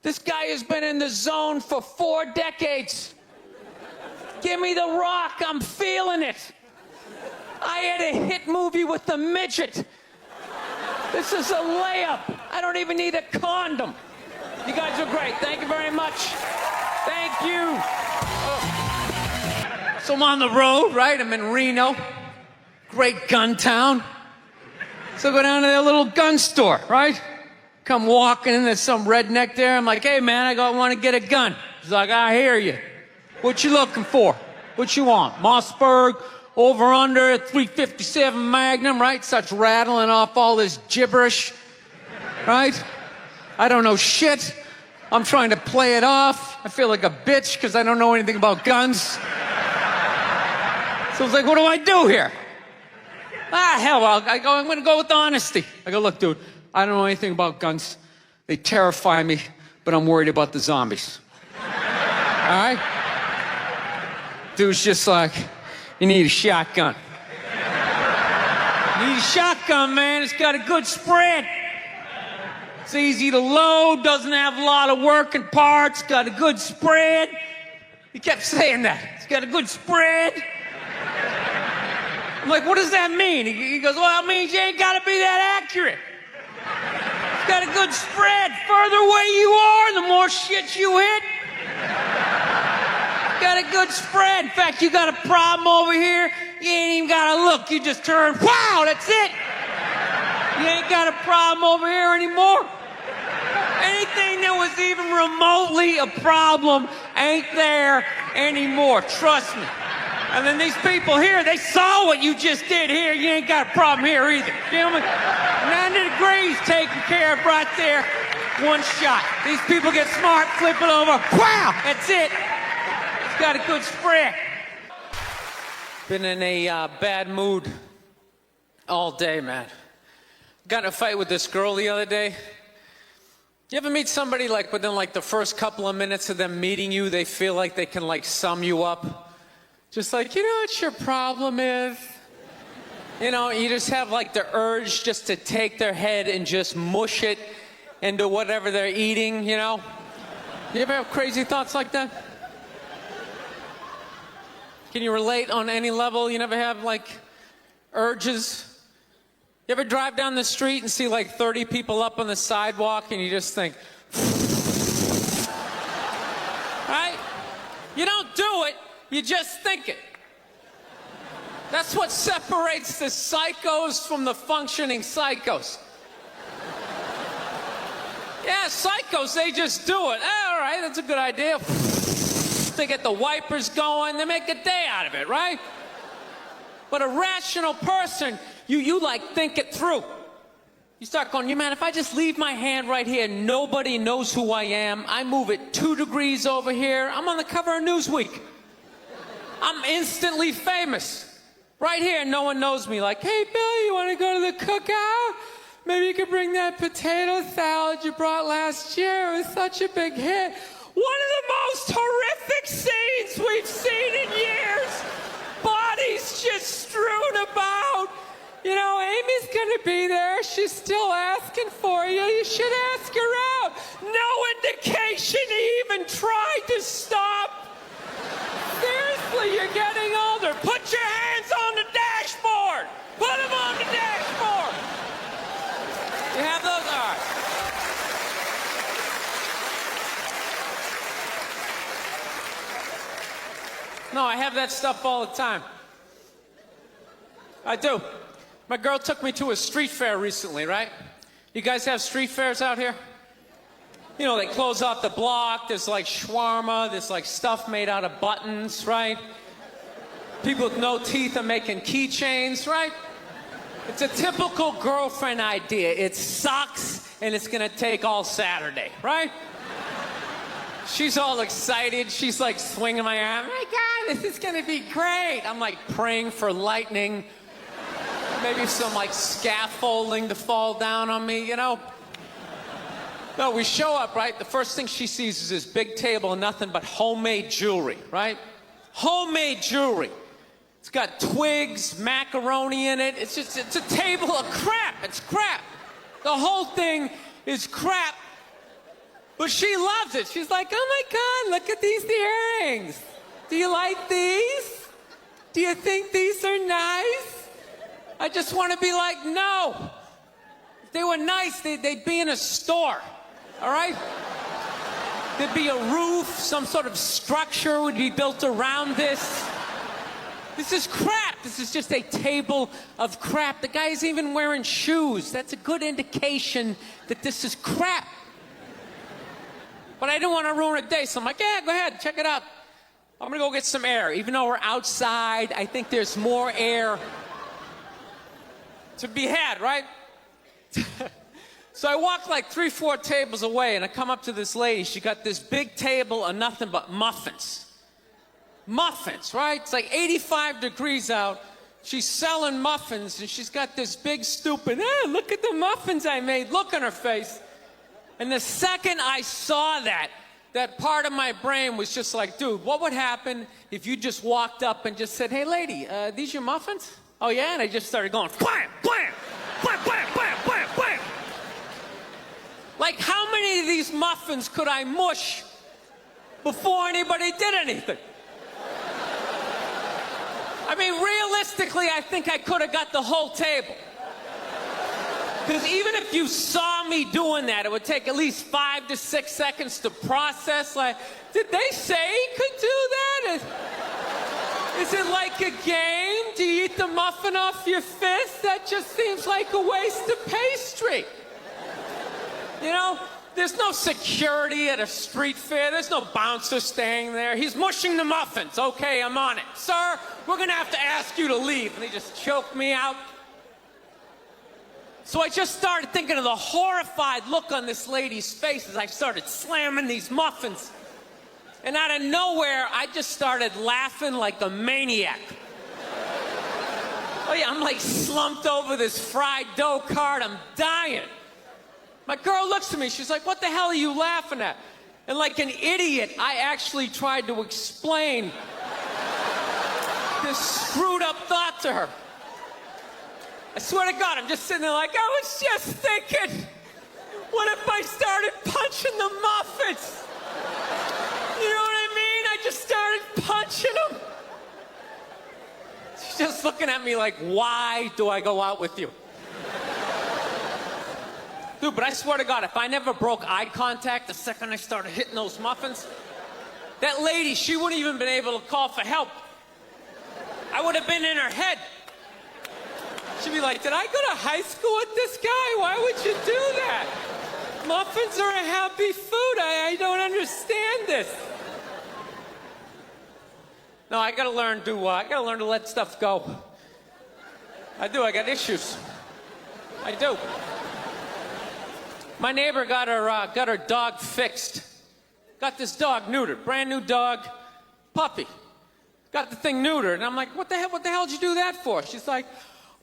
This guy has been in the zone for 4 decades. Give me the rock, I'm feeling it. I had a hit movie with the midget. This is a layup. I don't even need a condom. You guys are great. Thank you very much. Thank you. Oh. So I'm on the road, right? I'm in Reno. Great gun town. So I go down to their little gun store, right? Come walking in, there's some redneck there. I'm like, hey man, I want to get a gun. He's like, I hear you. What you looking for? What you want? Mossberg? Over under, 357 Magnum, right? Starts rattling off all this gibberish, right? I don't know shit. I'm trying to play it off. I feel like a bitch because I don't know anything about guns. So I was like, what do I do here? Hell, I'm going to go with honesty. I go, look, dude, I don't know anything about guns. They terrify me, but I'm worried about the zombies. All right? Dude's just like, you need a shotgun. You need a shotgun, man. It's got a good spread. It's easy to load, doesn't have a lot of working parts, got a good spread. He kept saying that. It's got a good spread. I'm like, what does that mean? He goes, well, it means you ain't got to be that accurate. It's got a good spread. Further away you are, the more shit you hit. Got a good spread. In fact, you got a problem over here, you ain't even gotta look. You just turn, wow, that's it. You ain't got a problem over here anymore. Anything that was even remotely a problem ain't there anymore. Trust me. And then these people here, they saw what you just did here. You ain't got a problem here either. Gentlemen, 90 degrees taken care of right there. One shot. These people get smart, flip it over. Wow, that's it. Got a good spread. Been in a bad mood all day, man. Got in a fight with this girl the other day. You ever meet somebody like within like the first couple of minutes of them meeting you, they feel like they can like sum you up? Just like, you know what your problem is? You know, you just have like the urge just to take their head and just mush it into whatever they're eating, you know? You ever have crazy thoughts like that? Can you relate on any level? You never have, like, urges? You ever drive down the street and see, like, 30 people up on the sidewalk and you just think, You don't do it, you just think it. That's what separates the psychos from the functioning psychos. Yeah, psychos, they just do it. All right, that's a good idea. They get the wipers going, they make a day out of it, right? But a rational person, you like think it through. You start going, man, if I just leave my hand right here, nobody knows who I am. I move it 2 degrees over here. I'm on the cover of Newsweek. I'm instantly famous. Right here, no one knows me. Like, hey, Bill, you want to go to the cookout? Maybe you could bring that potato salad you brought last year. It was such a big hit. One of the most horrific scenes we've seen in years. Bodies just strewn about. You know, Amy's gonna be there. She's still asking for you. You should ask her out. No indication he even tried to stop. Seriously, you're getting older. Put your hands on the dashboard. Put them on the dashboard. You have those? All right. No, I have that stuff all the time. I do. My girl took me to a street fair recently, right? You guys have street fairs out here? You know, they close off the block. There's like shawarma. There's like stuff made out of buttons, right? People with no teeth are making keychains, right? It's a typical girlfriend idea. It sucks, and it's gonna take all Saturday, right? She's all excited. She's like swinging my arm. Oh my God, this is gonna be great. I'm like praying for lightning. Maybe some like scaffolding to fall down on me, you know? No, we show up, right? The first thing she sees is this big table and nothing but homemade jewelry, right? Homemade jewelry. It's got twigs, macaroni in it. It's a table of crap. It's crap. The whole thing is crap. But she loves it. She's like, oh my God, look at these earrings. Do you like these? Do you think these are nice? I just want to be like, no. If they were nice, they'd be in a store. All right? There'd be a roof, some sort of structure would be built around this. This is crap. This is just a table of crap. The guy's even wearing shoes. That's a good indication that this is crap. But I didn't want to ruin a day, so I'm like, yeah, go ahead, check it out. I'm gonna go get some air. Even though we're outside, I think there's more air to be had, right? So I walk like 3-4 tables away, and I come up to this lady. She got this big table of nothing but muffins. Muffins, right? It's like 85 degrees out. She's selling muffins, and she's got this big stupid, look at the muffins I made, look on her face. And the second I saw that part of my brain was just like, dude, what would happen if you just walked up and just said, hey, lady, these your muffins? Oh, yeah? And I just started going, blam, blam, blam, blam, blam, blam, blam. Like, how many of these muffins could I mush before anybody did anything? I mean, realistically, I think I could have got the whole table. Because even if you saw me doing that, it would take at least 5 to 6 seconds to process. Like, did they say he could do that? Is it like a game? Do you eat the muffin off your fist? That just seems like a waste of pastry. You know, there's no security at a street fair. There's no bouncer staying there. He's mushing the muffins. Okay, I'm on it. Sir, we're going to have to ask you to leave. And they just choked me out. So I just started thinking of the horrified look on this lady's face as I started slamming these muffins. And out of nowhere, I just started laughing like a maniac. Oh yeah, I'm like slumped over this fried dough cart. I'm dying. My girl looks at me. She's like, what the hell are you laughing at? And like an idiot, I actually tried to explain this screwed up thought to her. I swear to God, I'm just sitting there like, I was just thinking, what if I started punching the muffins? You know what I mean? I just started punching them. She's just looking at me like, why do I go out with you? Dude, but I swear to God, if I never broke eye contact the second I started hitting those muffins, That lady, she wouldn't even been able to call for help. I would have been in her head. She'd be like, did I go to high school with this guy? Why would you do that? Muffins are a happy food. I don't understand this. No, I gotta learn to let stuff go. I do, I got issues. I do. My neighbor got her dog fixed. Got this dog neutered, brand new dog, puppy. Got the thing neutered, and I'm like, what the hell did you do that for? She's like,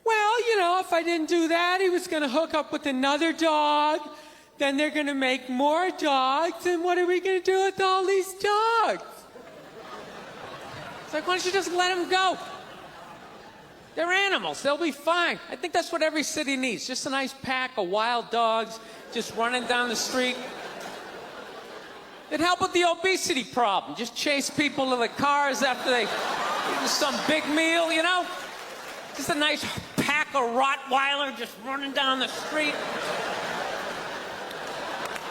well, you know, if I didn't do that, he was gonna hook up with another dog, then they're gonna make more dogs, and what are we gonna do with all these dogs? It's like, why don't you just let them go? They're animals, they'll be fine. I think that's what every city needs, just a nice pack of wild dogs just running down the street. It'd help with the obesity problem. Just chase people to the cars after they eat some big meal, you know? Just a nice pack of Rottweiler just running down the street.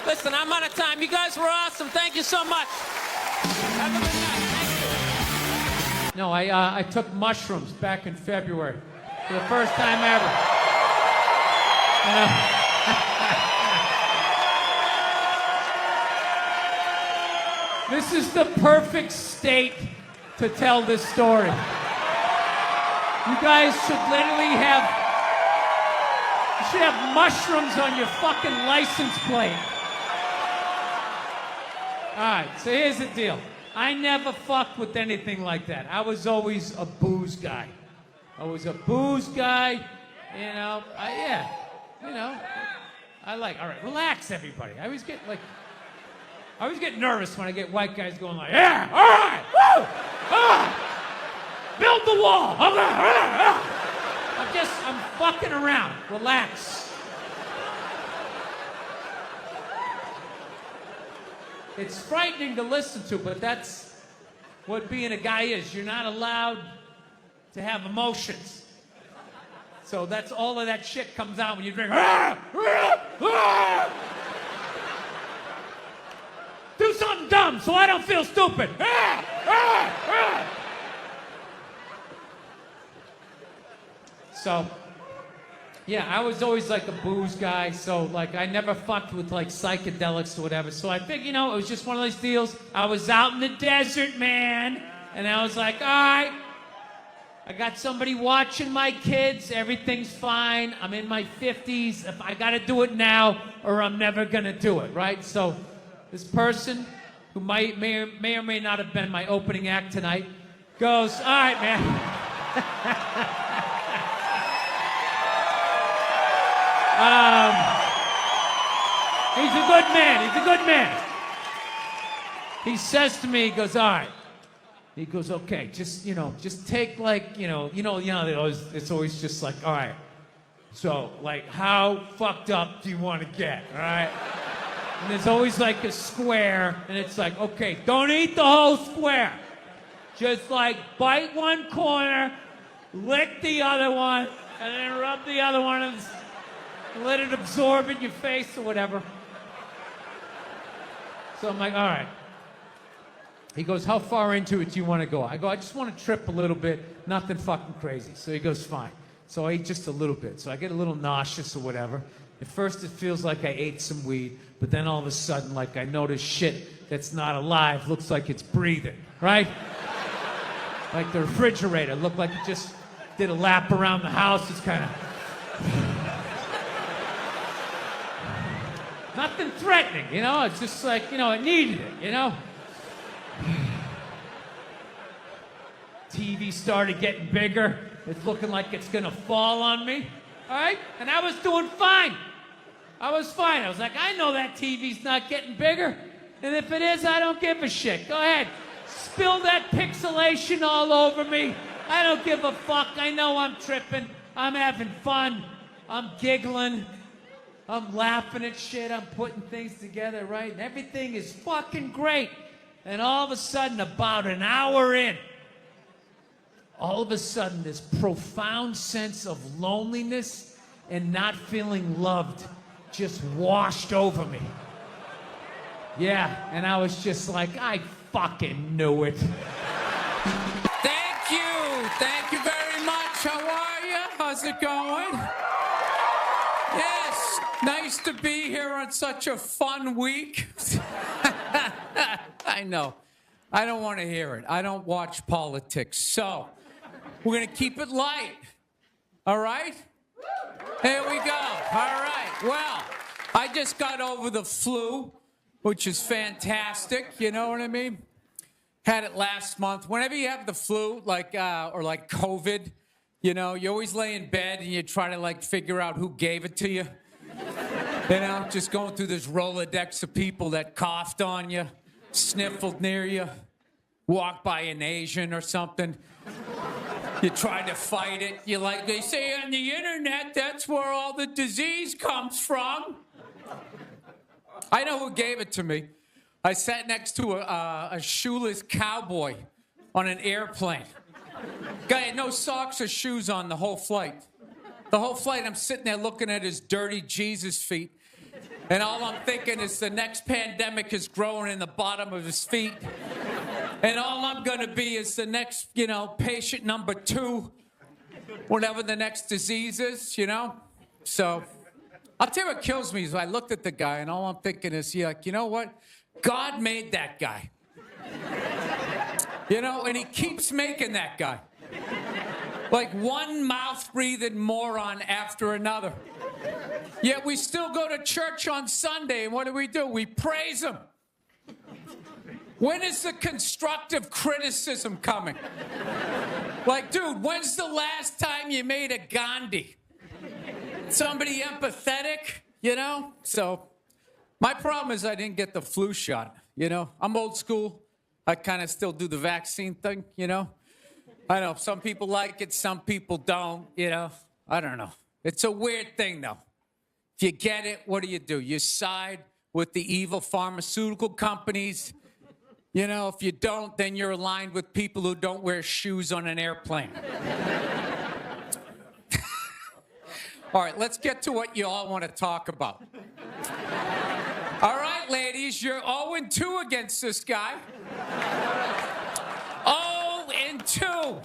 Listen, I'm out of time. You guys were awesome. Thank you so much. Have a good night. Thank you. No, I took mushrooms back in February for the first time ever. This is the perfect state to tell this story. You guys should literally have mushrooms on your fucking license plate. All right, so here's the deal. I never fucked with anything like that. I was always a booze guy. I was a booze guy, you know. All right, relax, everybody. I always get nervous when I get white guys going like, yeah, all right, woo, build the wall. I'm fucking around. Relax. It's frightening to listen to, but that's what being a guy is. You're not allowed to have emotions. So that's all of that shit comes out when you drink. Do something dumb so I don't feel stupid. So, yeah, I was always like a booze guy, so like I never fucked with like psychedelics or whatever. So I think, you know, it was just one of those deals. I was out in the desert, man, and I was like, all right, I got somebody watching my kids, everything's fine. I'm in my 50s. If I gotta do it now or I'm never gonna do it, right? So this person who may or may not have been my opening act tonight goes, all right, man. He's a good man. He says to me, he goes, all right. He goes, okay, just take like, it's always just like, all right. So, like, how fucked up do you want to get, all right? And there's always like a square, and it's like, okay, don't eat the whole square. Just like bite one corner, lick the other one, and then rub the other one and let it absorb in your face or whatever. So I'm like, all right. He goes, how far into it do you want to go? I go, I just want to trip a little bit, nothing fucking crazy. So he goes, fine. So I ate just a little bit. So I get a little nauseous or whatever. At first it feels like I ate some weed, but then all of a sudden, like I notice shit that's not alive looks like it's breathing, right? Like the refrigerator looked like it just did a lap around the house. It's kind of... Nothing threatening, you know? It's just like, you know, it needed it, you know? TV started getting bigger. It's looking like it's gonna fall on me, all right? And I was doing fine. I was fine. I was like, I know that TV's not getting bigger. And if it is, I don't give a shit. Go ahead. Spill that pixelation all over me. I don't give a fuck. I know I'm tripping. I'm having fun. I'm giggling. I'm laughing at shit. I'm putting things together, right? And everything is fucking great. And all of a sudden, about an hour in, all of a sudden, this profound sense of loneliness and not feeling loved just washed over me. Yeah, and I was just like, I fucking knew it. Thank you. Thank you very much. How are you? How's it going? Yes. Nice to be here on such a fun week. I know. I don't want to hear it. I don't watch politics. So, we're going to keep it light. All right? Here we go. All right. Well, I just got over the flu, which is fantastic. You know what I mean? Had it last month. Whenever you have the flu, or like COVID, you know, you always lay in bed and you try to like figure out who gave it to you. You know, just going through this Rolodex of people that coughed on you, sniffled near you, walked by an Asian or something. You try to fight it. You like, they say on the internet, that's where all the disease comes from. I know who gave it to me. I sat next to a shoeless cowboy on an airplane. Guy had no socks or shoes on the whole flight. The whole flight, I'm sitting there looking at his dirty Jesus feet. And all I'm thinking is the next pandemic is growing in the bottom of his feet. And all I'm going to be is the next, you know, patient number 2, whatever the next disease is, you know? So, I'll tell you what kills me is I looked at the guy and all I'm thinking is, you know what? God made that guy. You know, and he keeps making that guy. Like one mouth-breathing moron after another. Yet we still go to church on Sunday, and what do? We praise him. When is the constructive criticism coming? Like, dude, when's the last time you made a Gandhi? Somebody empathetic, you know? So, my problem is I didn't get the flu shot, you know? I'm old school. I kind of still do the vaccine thing, you know? I know, some people like it, some people don't, you know? I don't know. It's a weird thing, though. If you get it, what do? You side with the evil pharmaceutical companies. You know, if you don't, then you're aligned with people who don't wear shoes on an airplane. All right, let's get to what you all want to talk about. All right, ladies, you're 0-2 against this guy. 0-2.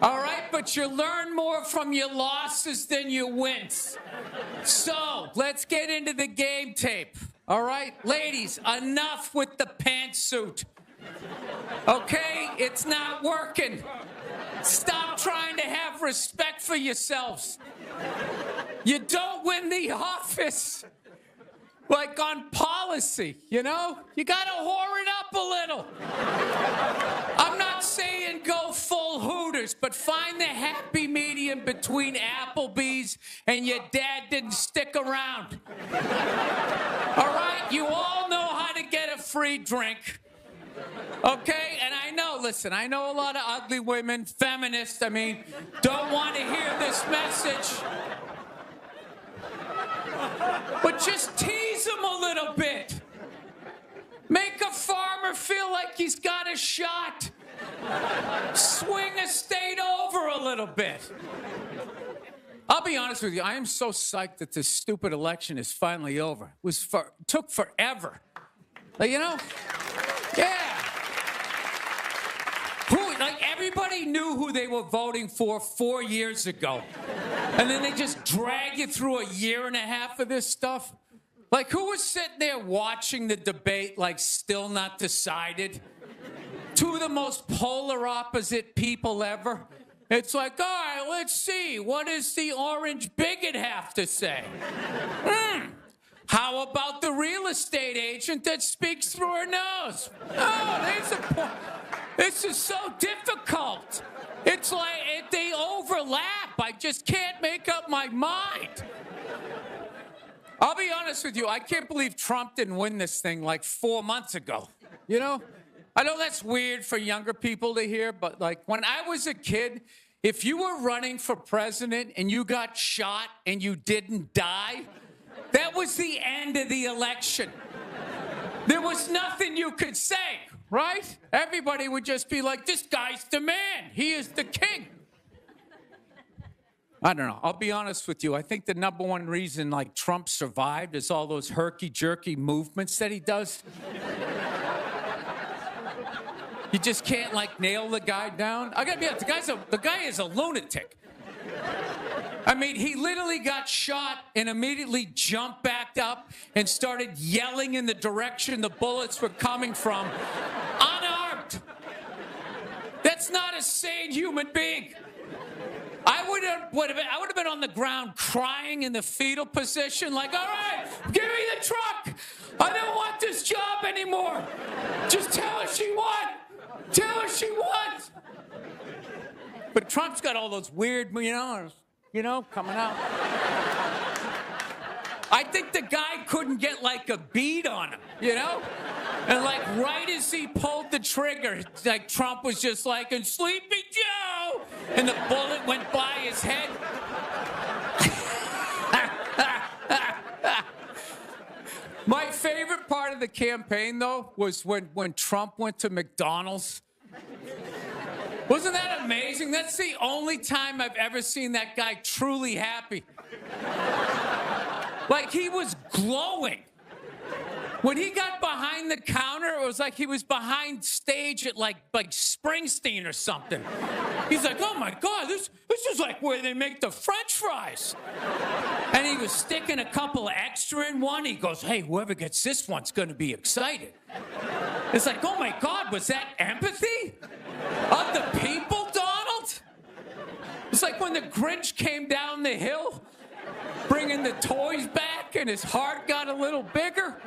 All right, but you learn more from your losses than your wins. So, let's get into the game tape. All right, ladies, enough with the pantsuit. Okay, it's not working. Stop trying to have respect for yourselves. You don't win the office. Like on policy, you know? You gotta whore it up a little. I'm not saying go full Hooters, but find the happy medium between Applebee's and your dad didn't stick around. All right? You all know how to get a free drink. Okay? And I know, listen, I know a lot of ugly women, feminists, don't want to hear this message. But just tease him a little bit. Make a farmer feel like he's got a shot. Swing a state over a little bit. I'll be honest with you, I am so psyched that this stupid election is finally over. Took forever. Like, you know? Yeah. Everybody knew who they were voting for 4 years ago. And then they just drag you through a year and a half of this stuff. Like, who was sitting there watching the debate, like, still not decided? Two of the most polar opposite people ever. It's like, all right, let's see. What does the orange bigot have to say? How about the real estate agent that speaks through her nose? Oh, there's a point. This is so difficult. It's like they overlap. I just can't make up my mind. I'll be honest with you. I can't believe Trump didn't win this thing like 4 months ago. You know? I know that's weird for younger people to hear, but like when I was a kid, if you were running for president and you got shot and you didn't die, that was the end of the election. There was nothing you could say, right? Everybody would just be like, this guy's the man. He is the king. I don't know. I'll be honest with you. I think the number one reason like Trump survived is all those herky-jerky movements that he does. You just can't, like, nail the guy down. I gotta be honest, the guy is a lunatic. I mean, he literally got shot and immediately jumped back up and started yelling in the direction the bullets were coming from, unarmed. That's not a sane human being. I would have been on the ground crying in the fetal position, like, all right, give me the truck. I don't want this job anymore. Just tell her she won. Tell her she won. But Trump's got all those weird, coming out. I think the guy couldn't get, like, a bead on him, And, like, right as he pulled the trigger, like, Trump was just like, and Sleepy Joe! And the bullet went by his head. My favorite part of the campaign, though, was when Trump went to McDonald's. Wasn't that amazing? That's the only time I've ever seen that guy truly happy. Like, he was glowing. When he got behind the counter, it was like he was behind stage at like Springsteen or something. He's like, oh my God, this is like where they make the French fries. And he was sticking a couple of extra in one. He goes, hey, whoever gets this one's gonna be excited. It's like, oh my God, was that empathy of the people, Donald? It's like when the Grinch came down the hill, bringing the toys back, and his heart got a little bigger.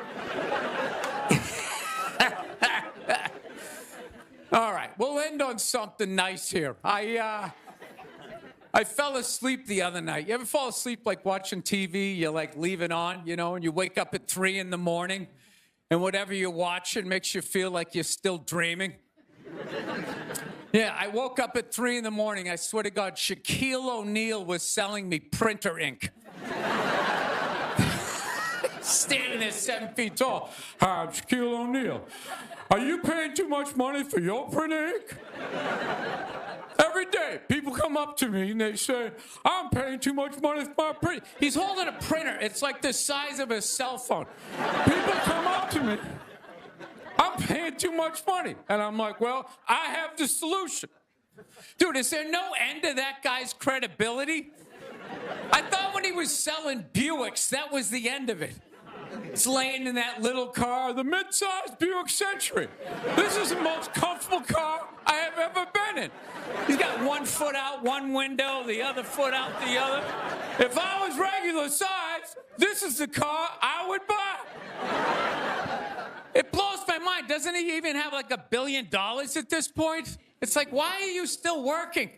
All right, we'll end on something nice here. I fell asleep the other night. You ever fall asleep like watching TV? You like leave it on, and you wake up at 3 a.m, and whatever you're watching makes you feel like you're still dreaming. Yeah, I woke up at 3 a.m. I swear to God, Shaquille O'Neal was selling me printer ink. Standing there 7 feet tall. Hi, I'm Shaquille O'Neal. Are you paying too much money for your printer ink? Every day, people come up to me and they say, I'm paying too much money for my printer. He's holding a printer. It's like the size of a cell phone. People come up to me. I'm paying too much money. And I'm like, well, I have the solution. Dude, is there no end to that guy's credibility? I thought when he was selling Buicks, that was the end of it. It's laying in that little car, the mid-sized Buick Century. This is the most comfortable car I have ever been in. He's got one foot out one window, the other foot out the other. If I was regular size, this is the car I would buy. It blows my mind. Doesn't he even have like $1 billion at this point? It's like, why are you still working?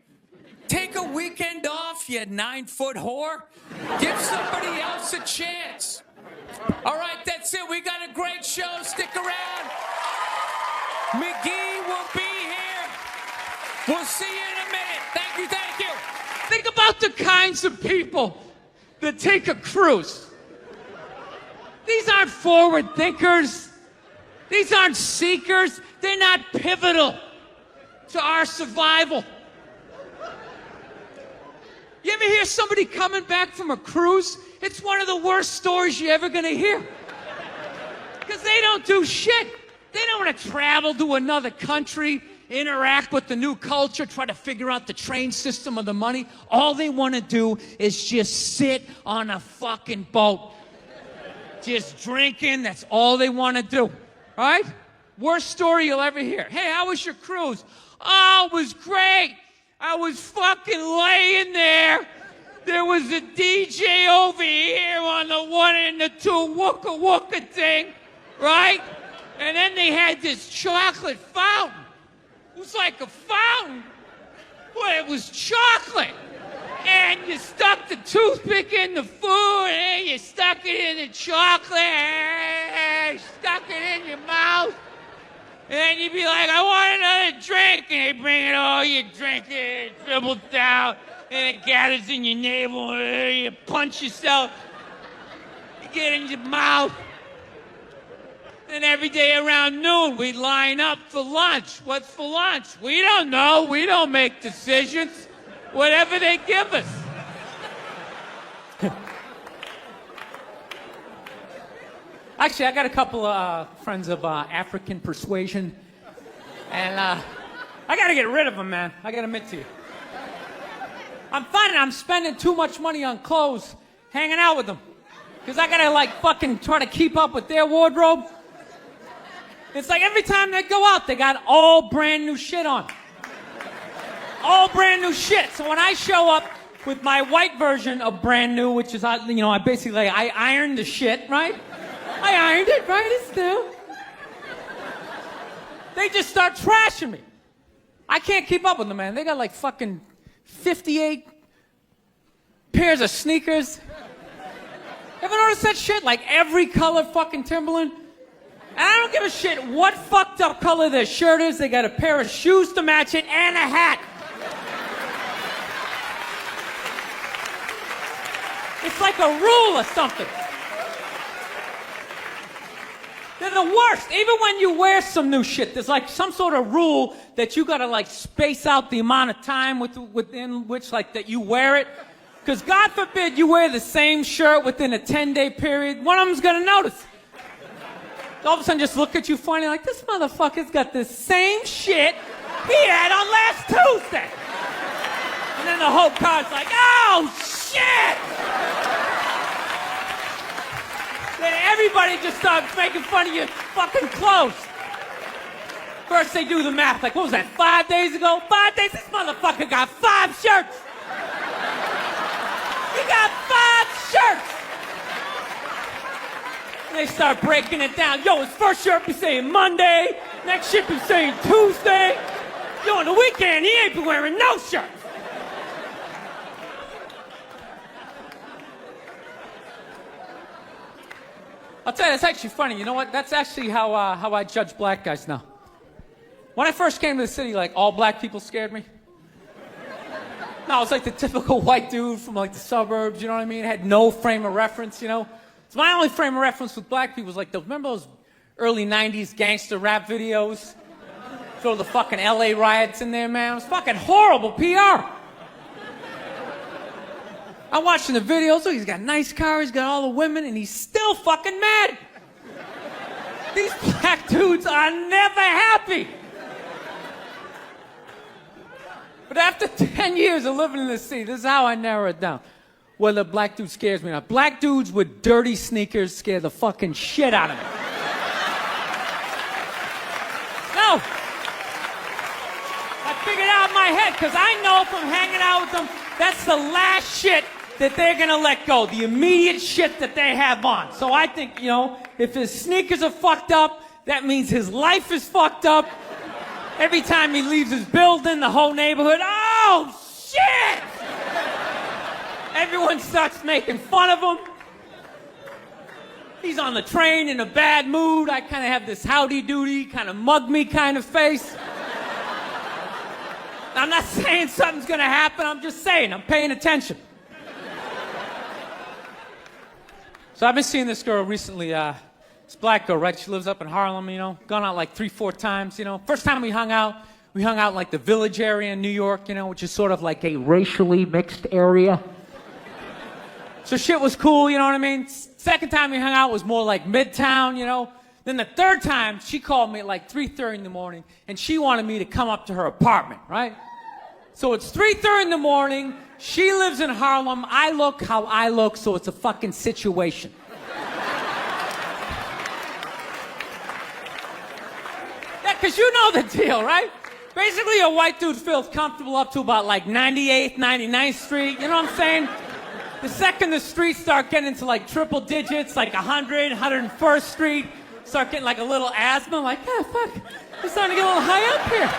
Take a weekend off, you 9-foot whore. Give somebody else a chance. All right, that's it. We got a great show. Stick around. McGee will be here. We'll see you in a minute. Thank you, thank you. Think about the kinds of people that take a cruise. These aren't forward thinkers. These aren't seekers. They're not pivotal to our survival. You ever hear somebody coming back from a cruise? It's one of the worst stories you're ever going to hear. Because they don't do shit. They don't want to travel to another country, interact with the new culture, try to figure out the train system or the money. All they want to do is just sit on a fucking boat. Just drinking, that's all they want to do. All right? Worst story you'll ever hear. Hey, how was your cruise? Oh, it was great. I was fucking laying there. There was a DJ over here on the 1 and the 2 wooka wooka thing, right? And then they had this chocolate fountain. It was like a fountain, but it was chocolate. And you stuck the toothpick in the food, and you stuck it in the chocolate, and you stuck it in your mouth. And then you'd be like, I want another drink. And they bring it all, you drink it, it dribbles down, and it gathers in your navel, and you punch yourself, you get in your mouth. And every day around noon, we'd line up for lunch. What's for lunch? We don't know. We don't make decisions. Whatever they give us. Actually, I got a couple of friends of African persuasion. And I gotta get rid of them, man. I gotta admit to you. I'm finding I'm spending too much money on clothes hanging out with them. Because I gotta like fucking try to keep up with their wardrobe. It's like every time they go out, they got all brand new shit on. All brand new shit. So when I show up with my white version of brand new, which is, you know, I basically, I ironed the shit, right? I ironed it, right? It's new. They just start trashing me. I can't keep up with them, man. They got like fucking 58 pairs of sneakers. Ever notice that shit? Like every color fucking Timberland? And I don't give a shit what fucked up color their shirt is. They got a pair of shoes to match it and a hat. It's like a rule or something. They're the worst. Even when you wear some new shit, there's like some sort of rule that you gotta like space out the amount of time within which like that you wear it. Because God forbid you wear the same shirt within a 10-day period, one of them's gonna notice. All of a sudden just look at you funny like, this motherfucker's got the same shit he had on last Tuesday. And then the whole car's like, oh shit! Then everybody just starts making fun of your fucking clothes. First they do the math, like what was that, 5 days ago? 5 days? This motherfucker got 5 shirts! He got 5 shirts! And they start breaking it down. Yo, his first shirt be saying Monday, next shirt be saying Tuesday. Yo, on the weekend, he ain't be wearing no shirt. I'll tell you, that's actually funny. You know what? That's actually how I judge black guys now. When I first came to the city, like, all black people scared me. No, I was like the typical white dude from like the suburbs, you know what I mean? Had no frame of reference, you know? So my only frame of reference with black people was like, remember those early 90s gangster rap videos? Throw the fucking LA riots in there, man. It was fucking horrible PR. I'm watching the videos, look, he's got a nice car, he's got all the women, and he's still fucking mad. These black dudes are never happy. But after 10 years of living in the city, this is how I narrow it down. Whether a black dude scares me or not. Black dudes with dirty sneakers scare the fucking shit out of me. No. I figured out in my head, because I know from hanging out with them, that's the last shit that they're gonna let go. The immediate shit that they have on. So I think, you know, if his sneakers are fucked up, that means his life is fucked up. Every time he leaves his building, the whole neighborhood, oh, shit! Everyone starts making fun of him. He's on the train in a bad mood. I kind of have this howdy-doody, kind of mug-me kind of face. I'm not saying something's gonna happen, I'm just saying, I'm paying attention. So I've been seeing this girl recently, this black girl, right? She lives up in Harlem, you know, gone out like 3-4 times, you know. First time we hung out in like the Village area in New York, you know, which is sort of like a racially mixed area. So shit was cool, you know what I mean? Second time we hung out was more like Midtown, you know. Then the third time, she called me at like 3:30 in the morning, and she wanted me to come up to her apartment, right? So it's 3:30 in the morning, she lives in Harlem, I look how I look, so it's a fucking situation. Yeah, because you know the deal, right? Basically, a white dude feels comfortable up to about like 98th, 99th Street, you know what I'm saying? The second the streets start getting into like triple digits, like 100, 101st Street, start getting like a little asthma, like, ah, fuck, we're starting to get a little high up here.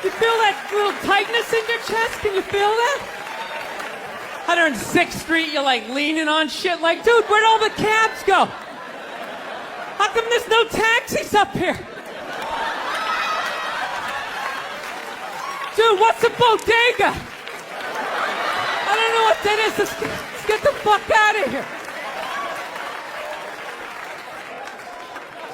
You feel that little tightness in your chest? Can you feel that? 106th Street, you're like leaning on shit like, dude, where'd all the cabs go? How come there's no taxis up here? Dude, what's a bodega? I don't know what that is. Let's get the fuck out of here.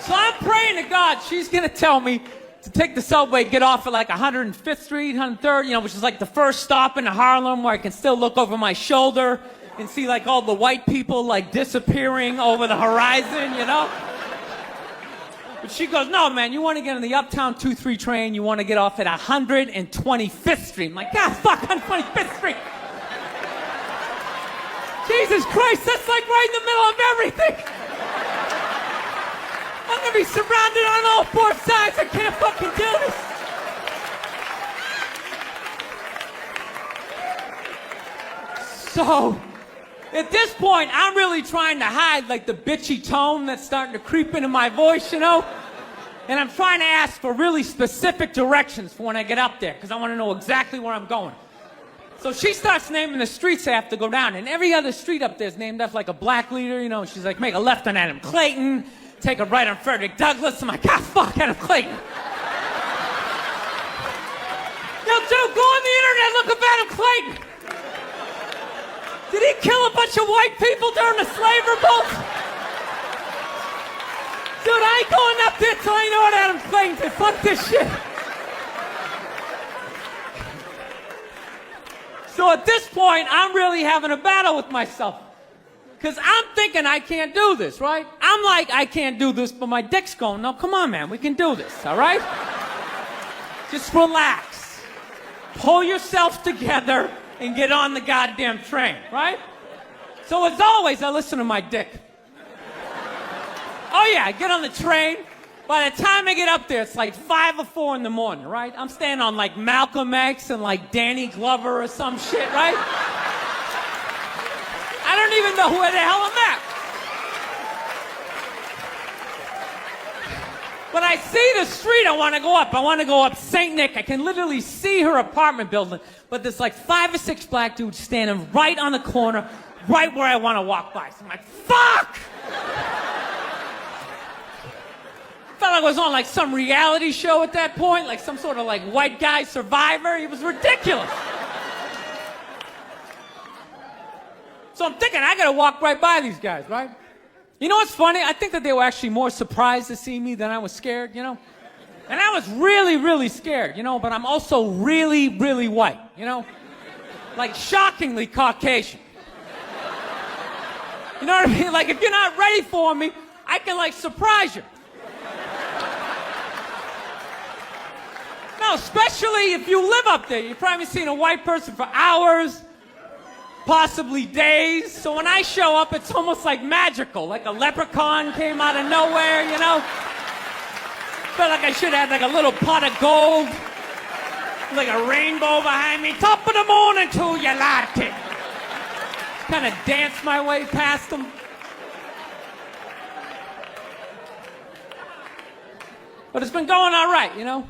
So I'm praying to God she's going to tell me to take the subway, get off at like 105th Street, 103rd, you know, which is like the first stop in Harlem where I can still look over my shoulder and see like all the white people like disappearing over the horizon, you know? But she goes, no, man, you want to get on the Uptown 2-3 train, you want to get off at 125th Street. I'm like, God, fuck, 125th Street. Jesus Christ, that's like right in the middle of everything. I'm going to be surrounded on all four sides. I can't fucking do this. So, at this point, I'm really trying to hide like the bitchy tone that's starting to creep into my voice, you know? And I'm trying to ask for really specific directions for when I get up there, because I want to know exactly where I'm going. So she starts naming the streets I have to go down, and every other street up there is named after like a black leader, you know? She's like, make a left on Adam Clayton, take a right on Frederick Douglass. I'm like, ah, fuck, Adam Clayton. Yo, dude, go on the internet, look up Adam Clayton. Did he kill a bunch of white people during the slave revolt? Dude, I ain't going up there till I know what Adam Clayton did. Fuck this shit. So at this point, I'm really having a battle with myself. Because I'm thinking I can't do this, right? I'm like, I can't do this, but my dick's going, no, come on, man, we can do this, all right? Just relax. Pull yourself together and get on the goddamn train, right? So as always, I listen to my dick. Oh yeah, I get on the train. By the time I get up there, it's like 5 or 4 in the morning, right? I'm staying on like Malcolm X and like Danny Glover or some shit, right? I don't even know where the hell I'm at. But I see the street I want to go up. I want to go up St. Nick. I can literally see her apartment building. But there's like 5 or 6 black dudes standing right on the corner, right where I want to walk by. So I'm like, fuck! Felt like I was on like some reality show at that point, like some sort of like white guy survivor. It was ridiculous. So I'm thinking I gotta walk right by these guys, right? You know what's funny? I think that they were actually more surprised to see me than I was scared, you know? And I was really, really scared, you know, but I'm also really, really white, you know? Like shockingly Caucasian. You know what I mean? Like if you're not ready for me, I can like surprise you. Now, especially if you live up there, you've probably seen a white person for hours, possibly days. So when I show up, it's almost like magical, like a leprechaun came out of nowhere, you know? Felt like I should have like a little pot of gold, like a rainbow behind me. Top of the morning to you, latte. Kind of dance my way past them. But it's been going all right, you know?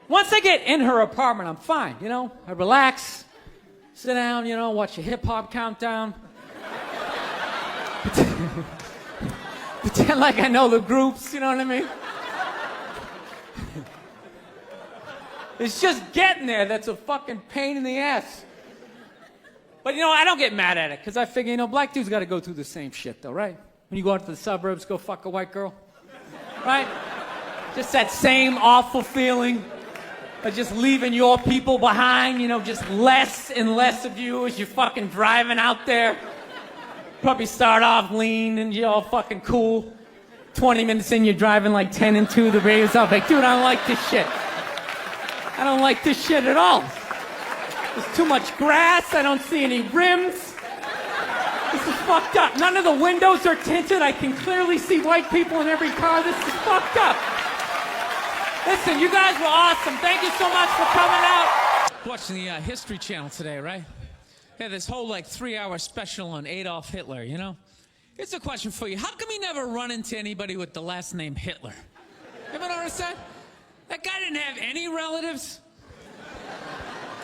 Once I get in her apartment, I'm fine, you know? I relax, sit down, you know, watch a hip-hop countdown. Pretend like I know the groups, you know what I mean? It's just getting there that's a fucking pain in the ass. But, you know, I don't get mad at it, because I figure, you know, black dudes got to go through the same shit, though, right? When you go out to the suburbs, go fuck a white girl, right? Just that same awful feeling of just leaving your people behind, you know, just less and less of you as you're fucking driving out there. Probably start off lean and you're all fucking cool. 20 minutes in, you're driving like 10 and 2, the radio's up. Like, dude, I don't like this shit. I don't like this shit at all. There's too much grass, I don't see any rims. This is fucked up. None of the windows are tinted. I can clearly see white people in every car. This is fucked up. Listen, you guys were awesome. Thank you so much for coming out. Watching the History Channel today, right? Yeah, this whole like 3-hour special on Adolf Hitler, you know? Here's a question for you. How come you never run into anybody with the last name Hitler? You ever notice that? That guy didn't have any relatives.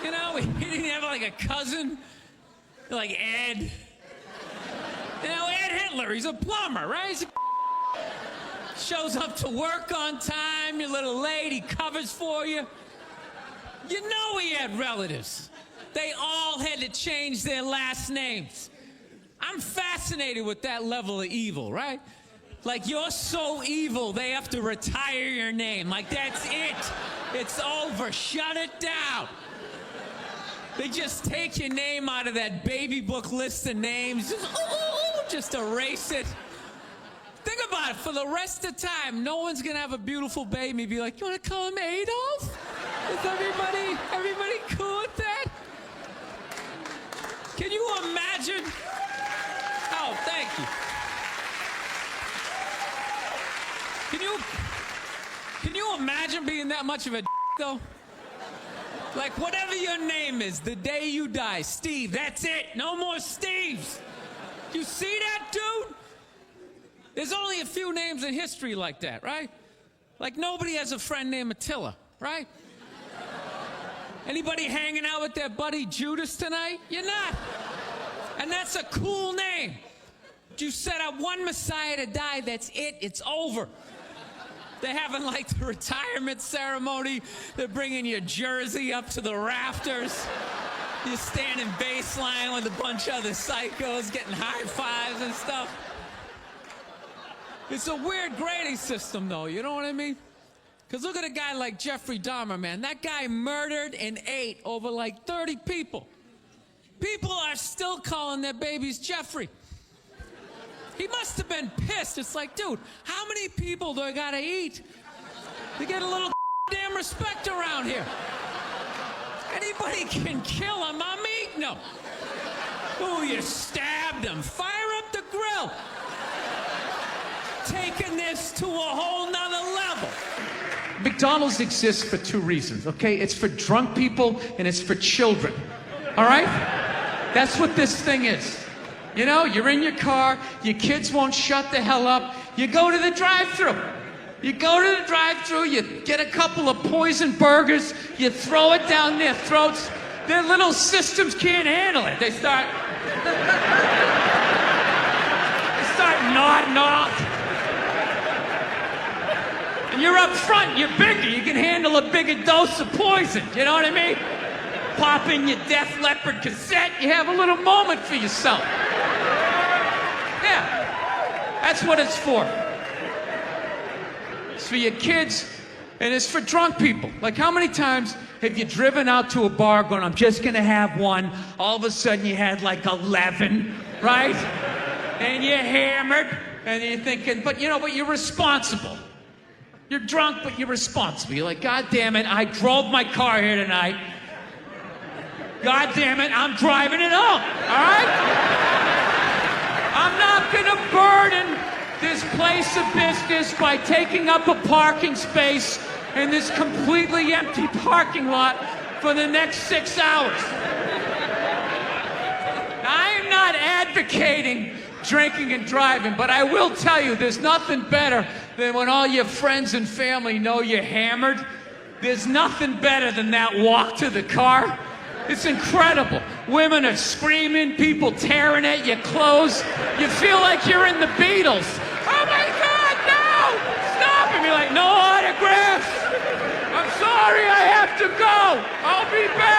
You know, he didn't have like a cousin, like Ed. You know, Ed Hitler, he's a plumber, right? He's a shows up to work on time, you're a little late, he covers for you. You know he had relatives. They all had to change their last names. I'm fascinated with that level of evil, right? Like, you're so evil, they have to retire your name. Like, that's it. It's over. Shut it down. They just take your name out of that baby book list of names. Just erase it. Think about it. For the rest of the time, no one's gonna have a beautiful baby. Be like, you wanna call him Adolf? Is everybody cool with that? Can you imagine? Oh, thank you. Can you imagine being that much of a though? Like, whatever your name is, the day you die, Steve, that's it. No more Steves. You see that, dude? There's only a few names in history like that, right? Like, nobody has a friend named Attila, right? Anybody hanging out with their buddy Judas tonight? You're not. And that's a cool name. You set up one Messiah to die, that's it, it's over. They're having like the retirement ceremony. They're bringing your jersey up to the rafters. You're standing baseline with a bunch of other psychos getting high fives and stuff. It's a weird grading system, though, you know what I mean? Because look at a guy like Jeffrey Dahmer, man. That guy murdered and ate over like 30 people. People are still calling their babies Jeffrey. He must have been pissed. It's like, dude, how many people do I gotta eat to get a little damn respect around here? Anybody can kill him, I'm eating him. Ooh, you stabbed him. Fire up the grill. Taking this to a whole nother level. McDonald's exists for two reasons, okay? It's for drunk people and it's for children, all right? That's what this thing is. You know, you're in your car, your kids won't shut the hell up, you go to the drive-thru. You go to the drive-thru, you get a couple of poison burgers, you throw it down their throats, their little systems can't handle it. They start nodding off. And you're up front, you're bigger, you can handle a bigger dose of poison, you know what I mean? Pop in your Def Leppard cassette, you have a little moment for yourself. Yeah, that's what it's for. It's for your kids, and it's for drunk people. Like, how many times have you driven out to a bar going, I'm just gonna have one, all of a sudden you had like 11, right? And you're hammered, and you're thinking, but you're responsible. You're drunk, but you're responsible. You're like, God damn it, I drove my car here tonight. God damn it, I'm driving it home, all right? I'm not gonna burden this place of business by taking up a parking space in this completely empty parking lot for the next 6 hours. Now, I am not advocating drinking and driving, but I will tell you, there's nothing better than when all your friends and family know you're hammered. There's nothing better than that walk to the car. It's incredible. Women are screaming, people tearing at your clothes. You feel like you're in the Beatles. Oh my God, no! Stop! And you're like, no autographs! I'm sorry, I have to go! I'll be back!